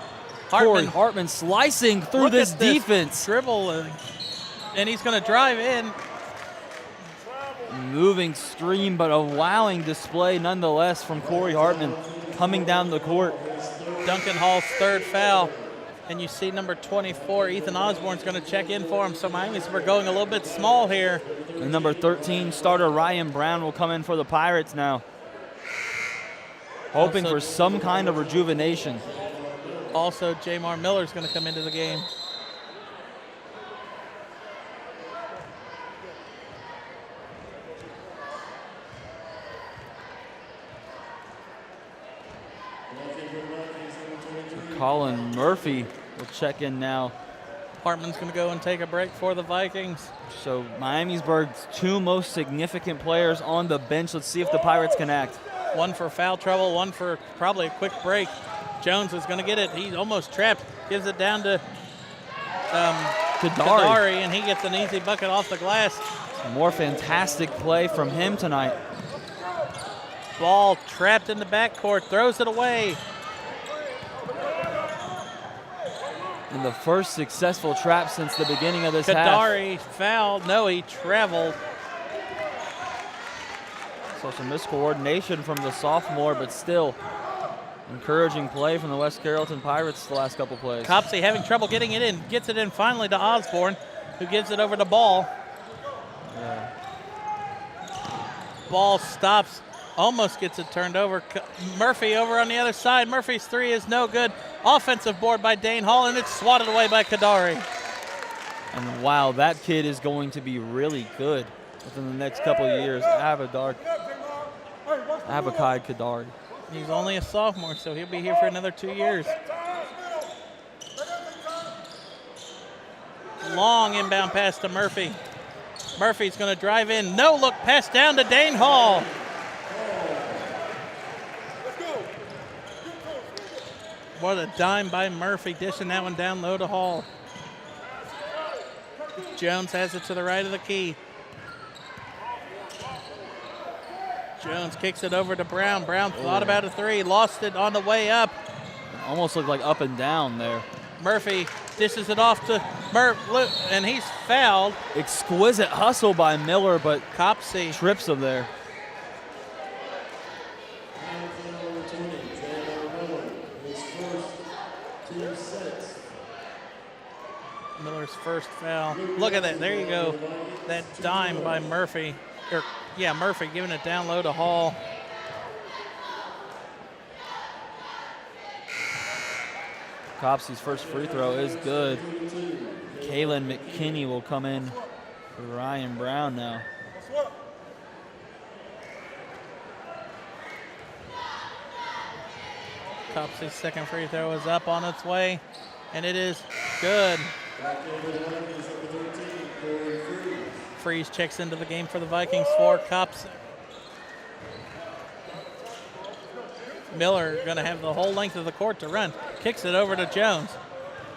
Corey Hartman slicing through this defense. Dribble, and he's going to drive in. Moving stream, but a wowing display nonetheless from Corey Hartman coming down the court. Duncan Hall's third foul. And you see number 24, Ethan Osborne's going to check in for him. So Miamisburg going a little bit small here. And number 13 starter Ryan Brown will come in for the Pirates now. Hoping for some kind of rejuvenation. Also, Jamar Miller's going to come into the game. Colin Murphy will check in now. Hartman's going to go and take a break for the Vikings. So Miamisburg's two most significant players on the bench. Let's see if the Pirates can act. One for foul trouble, one for probably a quick break. Jones is going to get it. He's almost trapped. Gives it down to Kadari, and he gets an easy bucket off the glass. More fantastic play from him tonight. Ball trapped in the backcourt, throws it away. And the first successful trap since the beginning of this Kadari half. fouled. No, he traveled. So some miscoordination from the sophomore, but still encouraging play from the West Carrollton Pirates the last couple plays. Copsey having trouble getting it in. Gets it in finally to Osborne, who gives it over to Ball. Yeah. Ball stops, almost gets it turned over. Murphy over on the other side. Murphy's three is no good. Offensive board by Dane Hall, and it's swatted away by Kadari. And wow, that kid is going to be really good within the next couple of years. Abakai Kadari. He's only a sophomore, so he'll be here for another 2 years. Long inbound pass to Murphy. Murphy's going to drive in. No look pass down to Dane Hall. What a dime by Murphy, dishing that one down low to Hall. Jones has it to the right of the key. Jones kicks it over to Brown. Brown thought about a three, lost it on the way up. Almost looked like up and down there. Murphy dishes it off to and he's fouled. Exquisite hustle by Miller, but Copsey trips him there. Miller's first foul. Look at that. There you go. That dime by Murphy. Murphy giving it down low to Hall. Copsey's first free throw is good. Kalen McKinney will come in for Ryan Brown now. Copsey's second free throw is up on its way, and it is good. Freeze checks into the game for the Vikings for Copsey. Miller going to have the whole length of the court to run. Kicks it over to Jones.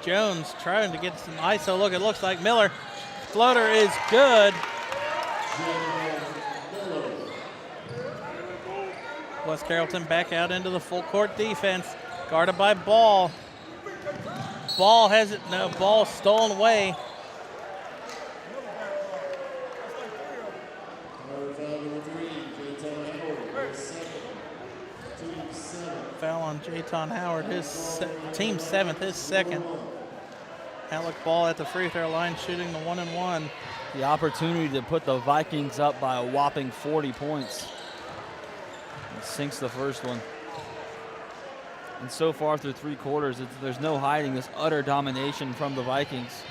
Jones trying to get some ISO look. It looks like Miller. Floater is good. West Carrollton back out into the full court defense. Guarded by Ball. Ball has it. No, ball stolen away. Foul on Jayton Howard, his team seventh, his second. Alec Ball at the free throw line shooting the 1-and-1. The opportunity to put the Vikings up by a whopping 40 points. He sinks the first one. And so far through three quarters, there's no hiding this utter domination from the Vikings.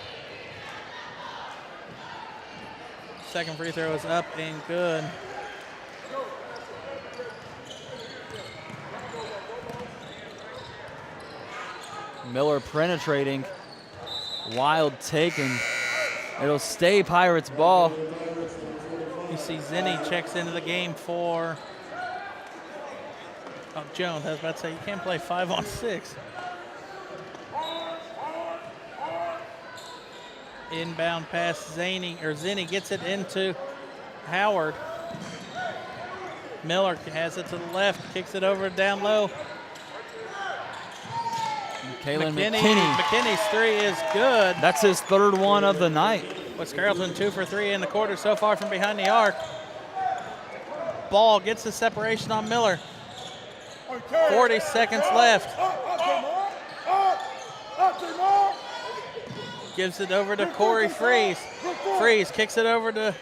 Second free throw is up and good. Miller penetrating. Wild take, and it'll stay Pirates ball. You see Zinni checks into the game for Jones. I was about to say, you can't play 5-on-6. Inbound pass, Zinni gets it into Howard. Miller has it to the left, kicks it over down low. Kalen McKinney. McKinney's three is good. That's his third one of the night. West Carrollton 2 for 3 in the quarter so far from behind the arc. Ball gets the separation on Miller. 40 seconds left. Gives it over to Corey Freeze. Freeze kicks it over to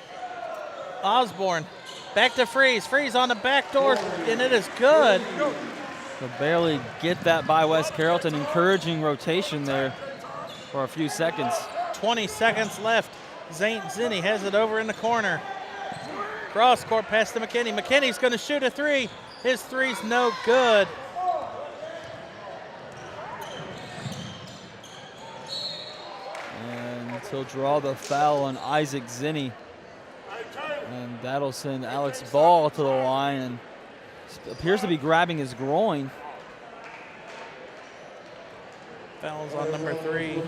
Osborne. Back to Freeze. Freeze on the back door, and it is good. So barely get that by West Carrollton, encouraging rotation there for a few seconds. 20 seconds left. Zinni has it over in the corner. Cross court pass to McKinney. McKinney's going to shoot a three. His three's no good. And he'll draw the foul on Isaac Zinni. And that'll send Alex Ball to the line, and appears to be grabbing his groin. Fouls on number 3.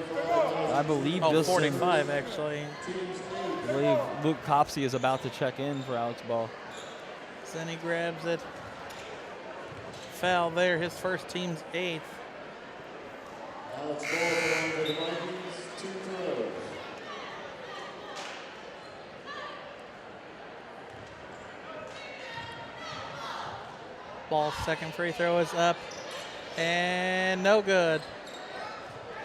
I believe 45 actually. I believe Luke Copsey is about to check in for Alex Ball. Zinni grabs it. Foul there, his first team's 8th. Alex Ball for the Vikings, 2 fouls. Ball's second free throw is up and no good.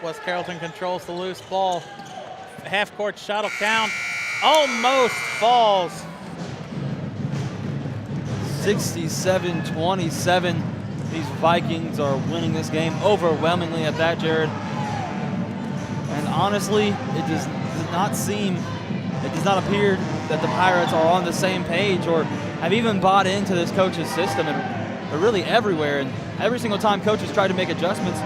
West Carrollton controls the loose ball. Half court shot will count. Almost falls. 67-27. These Vikings are winning this game overwhelmingly at that, Jared. And honestly, it does not appear that the Pirates are on the same page or have even bought into this coach's system. And they're really everywhere, and every single time coaches try to make adjustments,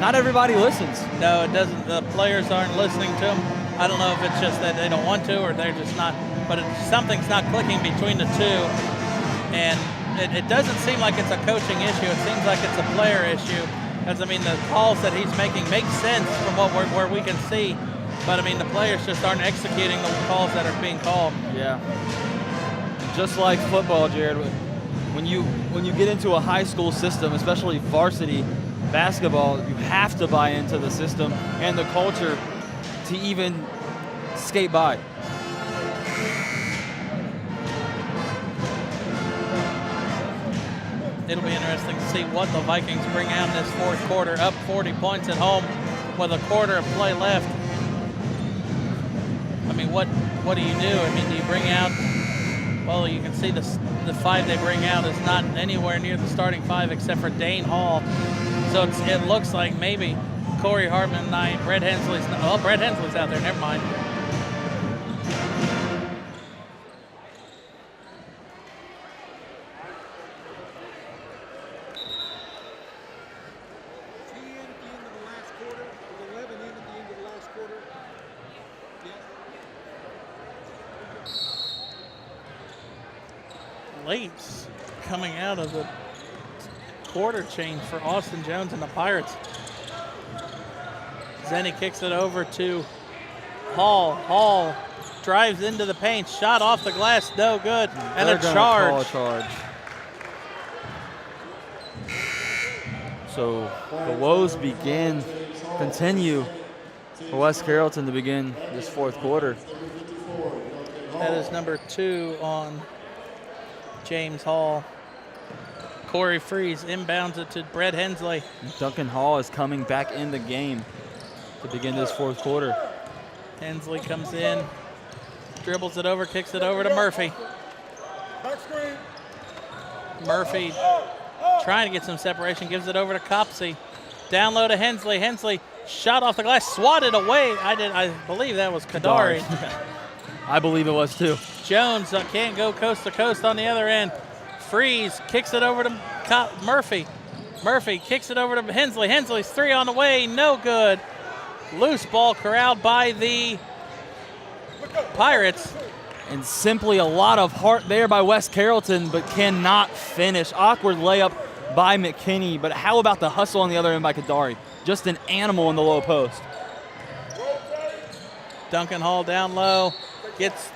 not everybody listens. No, it doesn't. The players aren't listening to them. I don't know if it's just that they don't want to or they're just not, but something's not clicking between the two. And it doesn't seem like it's a coaching issue. It seems like it's a player issue. Because, I mean, the calls that he's making make sense from where we can see. But, I mean, the players just aren't executing the calls that are being called. Yeah. Just like football, Jared, when you get into a high school system, especially varsity basketball, you have to buy into the system and the culture to even skate by. It'll be interesting to see what the Vikings bring out in this fourth quarter. Up 40 points at home with a quarter of play left. I mean, what do you do? I mean, do you bring out, well, you can see the 5 they bring out is not anywhere near the starting 5 except for Dane Hall. So it looks like maybe Corey Hartman and Brett Hensley's out there, never mind. Late coming out of the quarter change for Austin Jones and the Pirates. Zinni kicks it over to Hall. Hall drives into the paint, shot off the glass, no good, and a charge. Call a charge. So the woes continue for West Carrollton to begin this fourth quarter. That is number 2 on James Hall. Corey Freeze inbounds it to Brett Hensley. Duncan Hall is coming back in the game to begin this fourth quarter. Hensley comes in, dribbles it over, kicks it over to Murphy. Murphy trying to get some separation, gives it over to Copsey. Down low to Hensley. Hensley shot off the glass, swatted away. I believe that was Kadari. I believe it was too. Jones can't go coast to coast on the other end. Freeze kicks it over to Murphy. Murphy kicks it over to Hensley. Hensley's three on the way, no good. Loose ball corralled by the Pirates. And simply a lot of heart there by West Carrollton, but cannot finish. Awkward layup by McKinney, but how about the hustle on the other end by Kadari? Just an animal in the low post. Duncan Hall down low, gets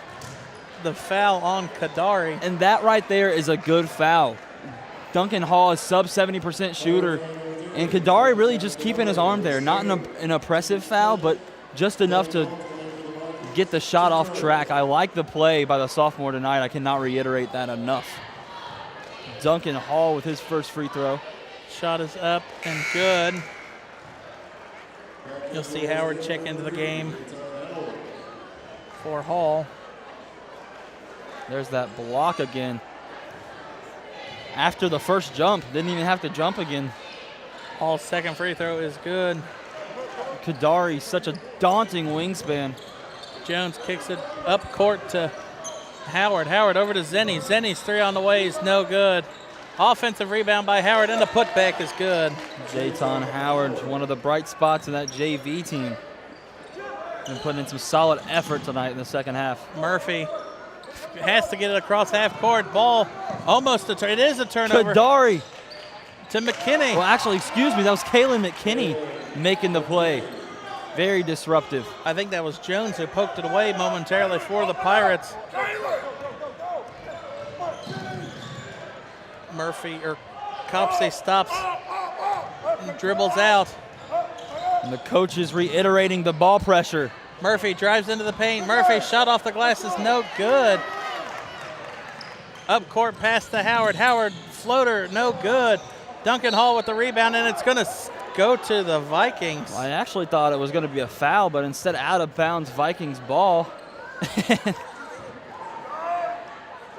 the foul on Kadari. And that right there is a good foul. Duncan Hall is sub 70% shooter, and Kadari really just keeping his arm there. Not an oppressive foul, but just enough to get the shot off track. I like the play by the sophomore tonight. I cannot reiterate that enough. Duncan Hall with his first free throw. Shot is up and good. You'll see Howard check into the game for Hall. There's that block again. After the first jump, didn't even have to jump again. Hall's second free throw is good. Kadari, such a daunting wingspan. Jones kicks it up court to Howard. Howard over to Zenny. Zenny's three on the way is no good. Offensive rebound by Howard, and the putback is good. Jayton Howard, one of the bright spots in that JV team. And putting in some solid effort tonight in the second half. Murphy has to get it across half court. Ball almost a turn. It is a turnover. Kadari. To McKinney. Well, actually, excuse me, that was Kalen McKinney making the play. Very disruptive. I think that was Jones who poked it away momentarily for the Pirates. Murphy, or Copsey stops and dribbles out. And the coach is reiterating the ball pressure. Murphy drives into the paint. Murphy shot off the glass is no good. Up court pass to Howard. Howard floater, no good. Duncan Hall with the rebound, and it's going to go to the Vikings. Well, I actually thought it was going to be a foul, but instead out of bounds Vikings ball.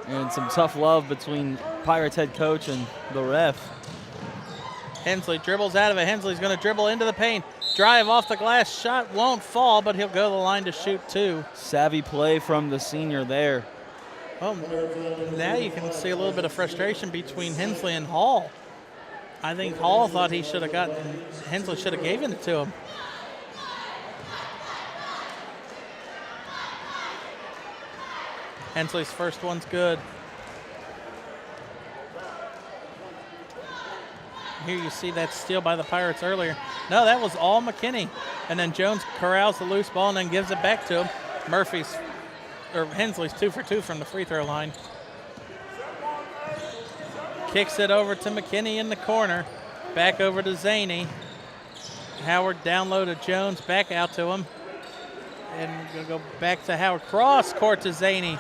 And some tough love between Pirates head coach and the ref. Hensley dribbles out of it. Hensley's going to dribble into the paint. Drive off the glass. Shot won't fall, but he'll go to the line to shoot two. Savvy play from the senior there. Well, now you can see a little bit of frustration between Hensley and Hall. I think Hall thought he should have gotten, Hensley should have given it to him. Hensley's first one's good. Here you see that steal by the Pirates earlier. No, that was all McKinney. And then Jones corrals the loose ball and then gives it back to him. Hensley's 2 for 2 from the free throw line. Kicks it over to McKinney in the corner. Back over to Zaney. Howard down low to Jones, back out to him. And we're going to go back to Howard. Cross court to Zaney.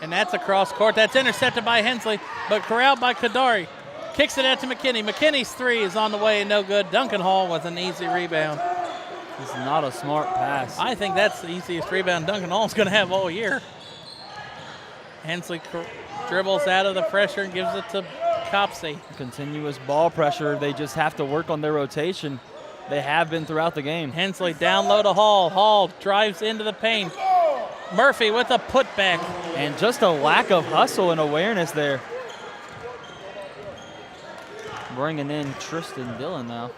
And that's a cross court. That's intercepted by Hensley, but corralled by Kadari. Kicks it out to McKinney. McKinney's three is on the way and no good. Duncan Hall with an easy rebound. It's not a smart pass. I think that's the easiest rebound Duncan Hall's going to have all year. Hensley dribbles out of the pressure and gives it to Copsey. Continuous ball pressure. They just have to work on their rotation. They have been throughout the game. Hensley down low to Hall. Hall drives into the paint. Murphy with a putback. And just a lack of hustle and awareness there. Bringing in Tristan Dillon now.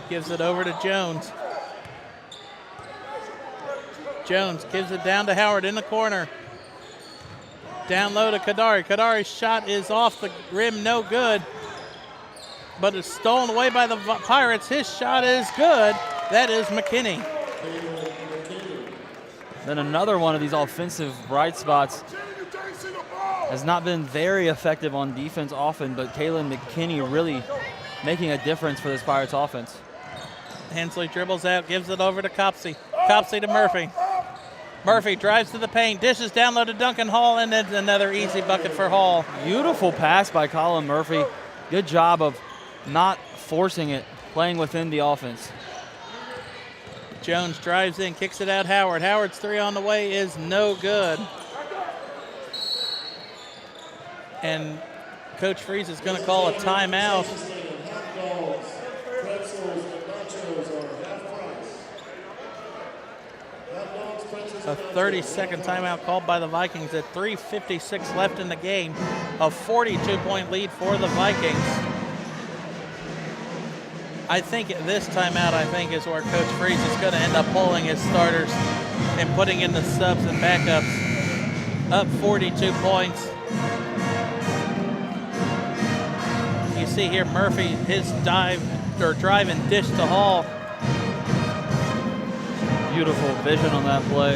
Gives it over to Jones. Jones gives it down to Howard in the corner. Down low to Kadari. Kadari's shot is off the rim, no good. But it's stolen away by the Pirates. His shot is good. That is McKinney. Then another one of these offensive bright spots. Has not been very effective on defense often, but Kalen McKinney really making a difference for this Pirates offense. Hensley dribbles out, gives it over to Copsey. Copsey to Murphy. Murphy drives to the paint, dishes down low to Duncan Hall, and then another easy bucket for Hall. Beautiful pass by Colin Murphy. Good job of not forcing it, playing within the offense. Jones drives in, kicks it out Howard. Howard's three on the way is no good. And Coach Freeze is going to call a timeout. Pretzels and nachos are half price. Hot dogs, pretzels, A 30-second timeout called by the Vikings at 3:56 left in the game. A 42-point lead for the Vikings. I think this timeout, is where Coach Freeze is going to end up pulling his starters and putting in the subs and backups. Up 42 points. You see here Murphy, his drive and dish to Hall. Beautiful vision on that play.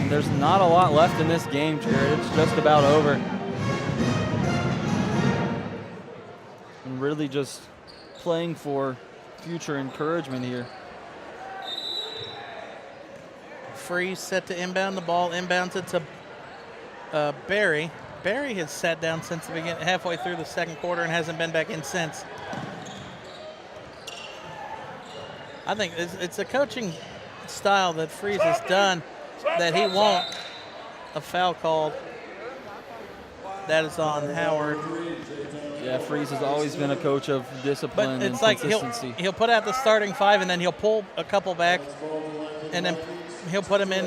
And there's not a lot left in this game, Jared. It's just about over. And really just playing for future encouragement here. Freeze set to inbound the ball, inbounds it to Barry. Barry has sat down since the beginning, halfway through the second quarter, and hasn't been back in since. I think it's a coaching style that Freeze has done that he won't a foul called. That is on Howard. Yeah, Freeze has always been a coach of discipline but it's and like consistency. he'll put out the starting five, and then he'll pull a couple back, and then he'll put them in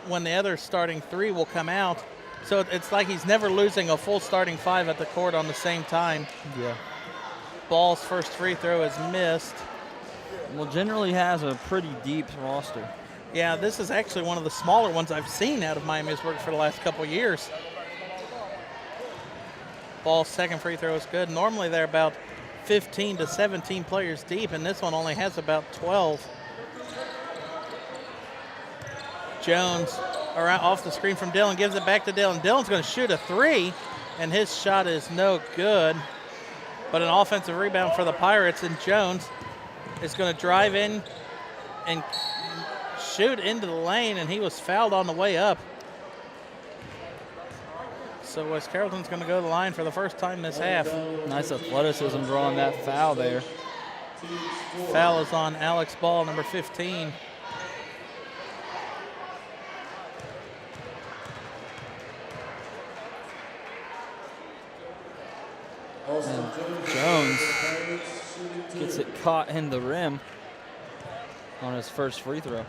when the other starting three will come out. So it's like he's never losing a full starting five at the court on the same time. Yeah. Ball's first free throw is missed. Well, generally has a pretty deep roster. Yeah, this is actually one of the smaller ones I've seen out of Miamisburg for the last couple of years. Ball's second free throw is good. Normally they're about 15 to 17 players deep, and this one only has about 12. Jones around off the screen from Dillon, gives it back to Dillon. Dillon's going to shoot a three, and his shot is no good. But an offensive rebound for the Pirates, and Jones is going to drive in and shoot into the lane, and he was fouled on the way up. So West Carrollton's going to go to the line for the first time this half. Nice athleticism drawing that foul there. Foul is on Alex Ball, number 15. And Jones gets it caught in the rim on his first free throw.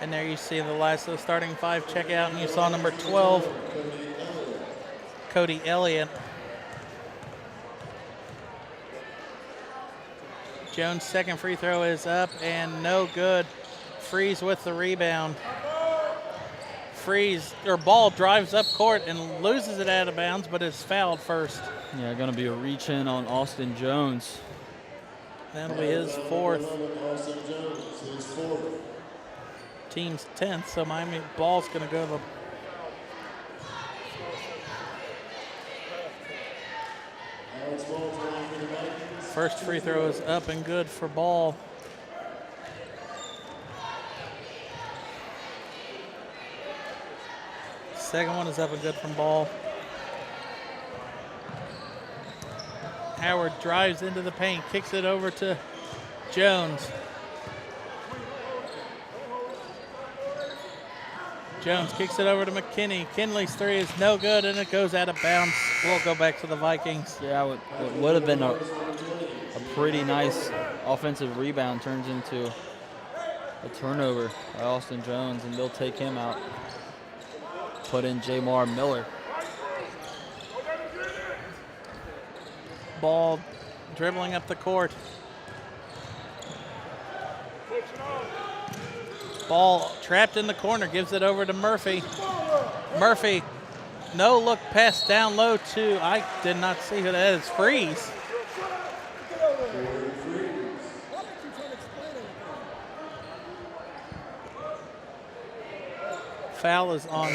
And there you see the last of the starting five check out, and you saw number 12, Cody Elliott. Jones' second free throw is up and no good. Freeze with the rebound. Ball drives up court and loses it out of bounds, but is fouled first. Yeah, going to be a reach in on Austin Jones. That'll be his fourth. Team's 10th, so Miami ball's going to go to the first free throw is up and good for Ball. Second one is up and good from Ball. Howard drives into the paint, kicks it over to Jones. Jones kicks it over to McKinney. Kinley's three is no good, and it goes out of bounds. We'll go back to the Vikings. Yeah, it would have been a pretty nice offensive rebound, turns into a turnover by Austin Jones, and they'll take him out. Put in Jamar Miller. Ball dribbling up the court. Ball trapped in the corner, gives it over to Murphy. Murphy, no look pass down low to, I did not see who that is, Freeze. Foul is on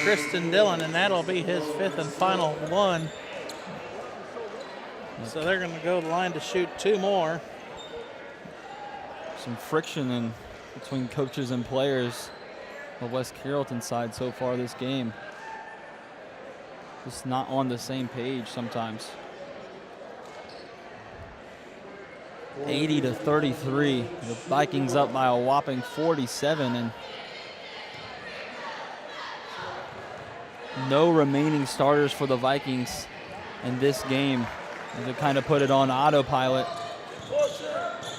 Tristan Dillon, and that'll be his fifth and final one. So they're going to go to the line to shoot two more. Some friction between coaches and players on the West Carrollton side so far this game. Just not on the same page sometimes. 80-33. The Vikings up by a whopping 47, and no remaining starters for the Vikings in this game. They kind of put it on autopilot.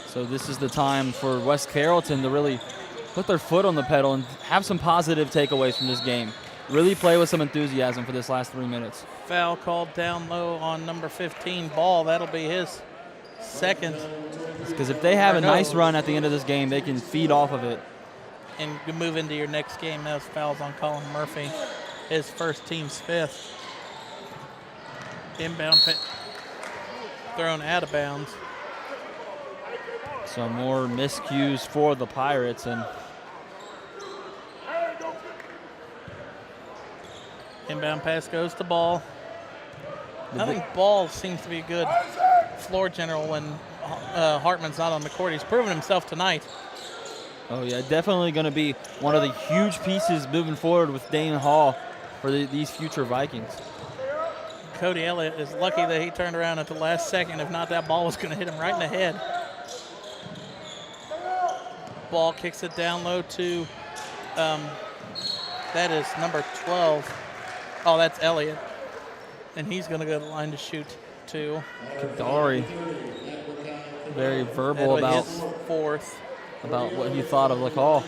So this is the time for West Carrollton to really put their foot on the pedal and have some positive takeaways from this game. Really play with some enthusiasm for this last 3 minutes. Foul called down low on number 15, Ball. That'll be his second. Because if they have a nice run at the end of this game, they can feed off of it. And you move into your next game. Those fouls on Colin Murphy, his first, team's fifth. Inbound thrown out of bounds. So more miscues for the Pirates, and inbound pass goes to Ball. I think Ball seems to be a good floor general when Hartman's not on the court. He's proven himself tonight. oh yeah, definitely going to be one of the huge pieces moving forward with Dane Hall for these future Vikings. Cody Elliott is lucky that he turned around at the last second. If not, that ball was going to hit him right in the head. Ball kicks it down low to, that is number 12. Oh, that's Elliott. And he's going to go to the line to shoot two. Kadari, very verbal about his fourth. About what he thought of the call.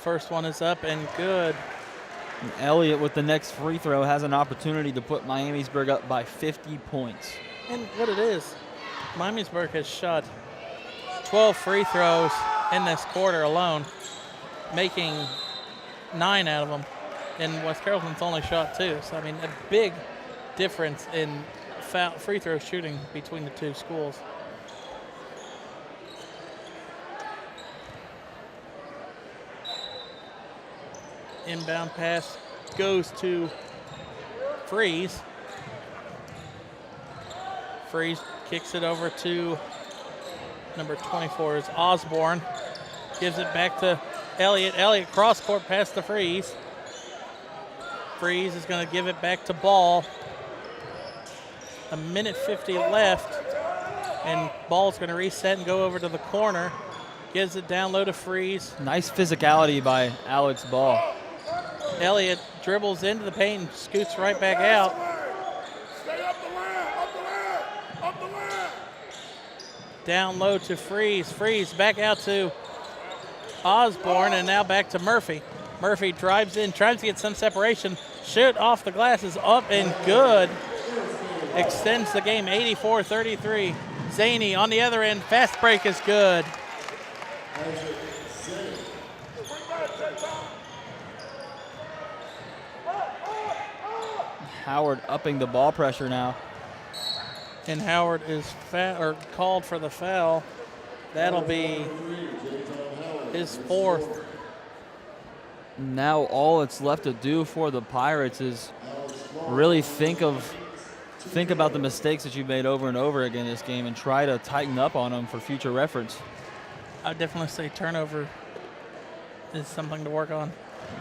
First one is up and good. And Elliott with the next free throw has an opportunity to put Miamisburg up by 50 points. And what it is, Miamisburg has shot 12 free throws in this quarter alone, making 9 out of them. And West Carrollton's only shot 2. So, I mean, a big difference in free throw shooting between the two schools. Inbound pass goes to Freeze. Freeze kicks it over to number 24 is Osborne. Gives it back to Elliott. Elliott cross court pass to Freeze. Freeze is going to give it back to Ball. 1:50 left. And Ball's going to reset and go over to the corner. Gives it down low to Freeze. Nice physicality by Alex Ball. Elliott dribbles into the paint and scoots right back out. Stay up the line, up the line. Down low to Freeze. Freeze back out to Osborne, and now back to Murphy. Murphy drives in, tries to get some separation. Shoot off the glass is up and good. Extends the game 84-33. Zaney on the other end. Fast break is good. Howard upping the ball pressure now. And Howard is called for the foul. That'll be his fourth. Now all it's left to do for the Pirates is really think about the mistakes that you've made over and over again this game and try to tighten up on them for future reference. I'd definitely say turnover is something to work on.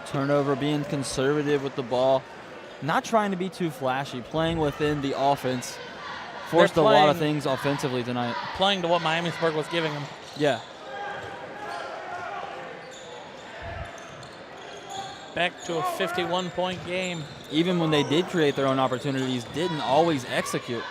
Turnover, being conservative with the ball, not trying to be too flashy, playing within the offense. Forced a lot of things offensively tonight. Playing to what Miamisburg was giving them. Yeah. Back to a 51-point game. Even when they did create their own opportunities, didn't always execute.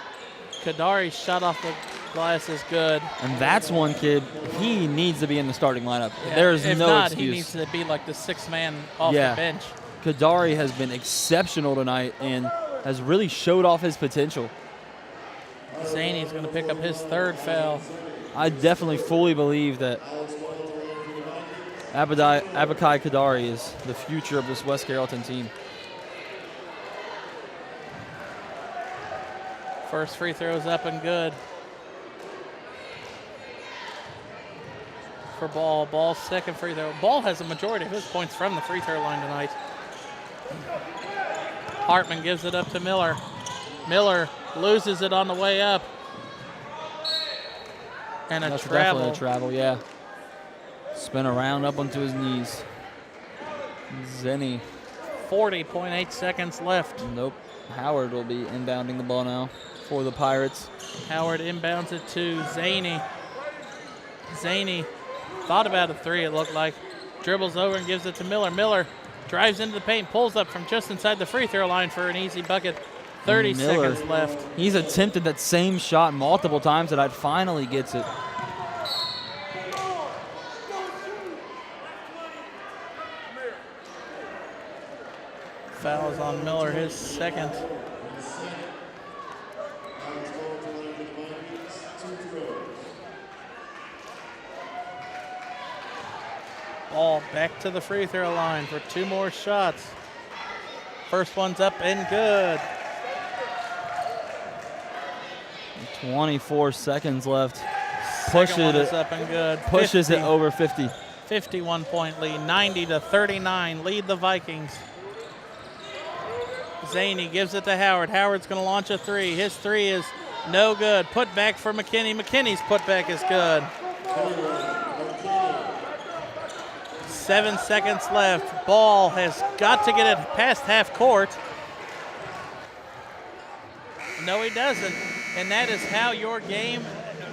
Kadari's shot off the glass is good. And that's one kid, he needs to be in the starting lineup. Yeah, There's if no not, excuse. he needs to be like the sixth man off the bench. Kadari has been exceptional tonight and has really showed off his potential. Zaney's going to pick up his third foul. I definitely fully believe that Abakai Kadari is the future of this West Carrollton team. First free throw is up and good. For Ball. Ball's second free throw. Ball has a majority of his points from the free throw line tonight. Hartman gives it up to Miller. Miller loses it on the way up. And That's definitely a travel, yeah. Spin around up onto his knees. Zenny. 40.8 seconds left. Nope. Howard will be inbounding the ball now for the Pirates. Howard inbounds it to Zaney. Zaney thought about a three, it looked like. Dribbles over and gives it to Miller. Miller drives into the paint, pulls up from just inside the free throw line for an easy bucket. 30 Miller, seconds left. He's attempted that same shot multiple times, and finally gets it. Fouls on Miller, his second. Ball back to the free throw line for 2 more shots. First one's up and good. 24 seconds left. Second one is up and good. Pushes it over 50. 51-point lead, 90-39. Lead the Vikings. Zaney gives it to Howard. Howard's going to launch a 3. His 3 is no good. Put back for McKinney. McKinney's putback is good. 7 seconds left. Ball has got to get it past half court. No, he doesn't. And that is how your game,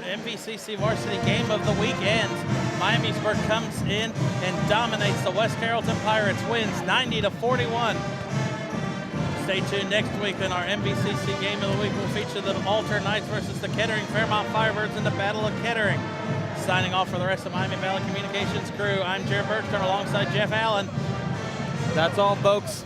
MVCC varsity game of the week ends. Miamisburg comes in and dominates the West Carrollton Pirates, wins 90-41. Stay tuned next week in our MVCC game of the week. We'll feature the Alter Knights versus the Kettering Fairmont Firebirds in the Battle of Kettering. Signing off for the rest of Miami Valley Communications crew, I'm Jared Bergstrom alongside Jeff Allen. That's all, folks.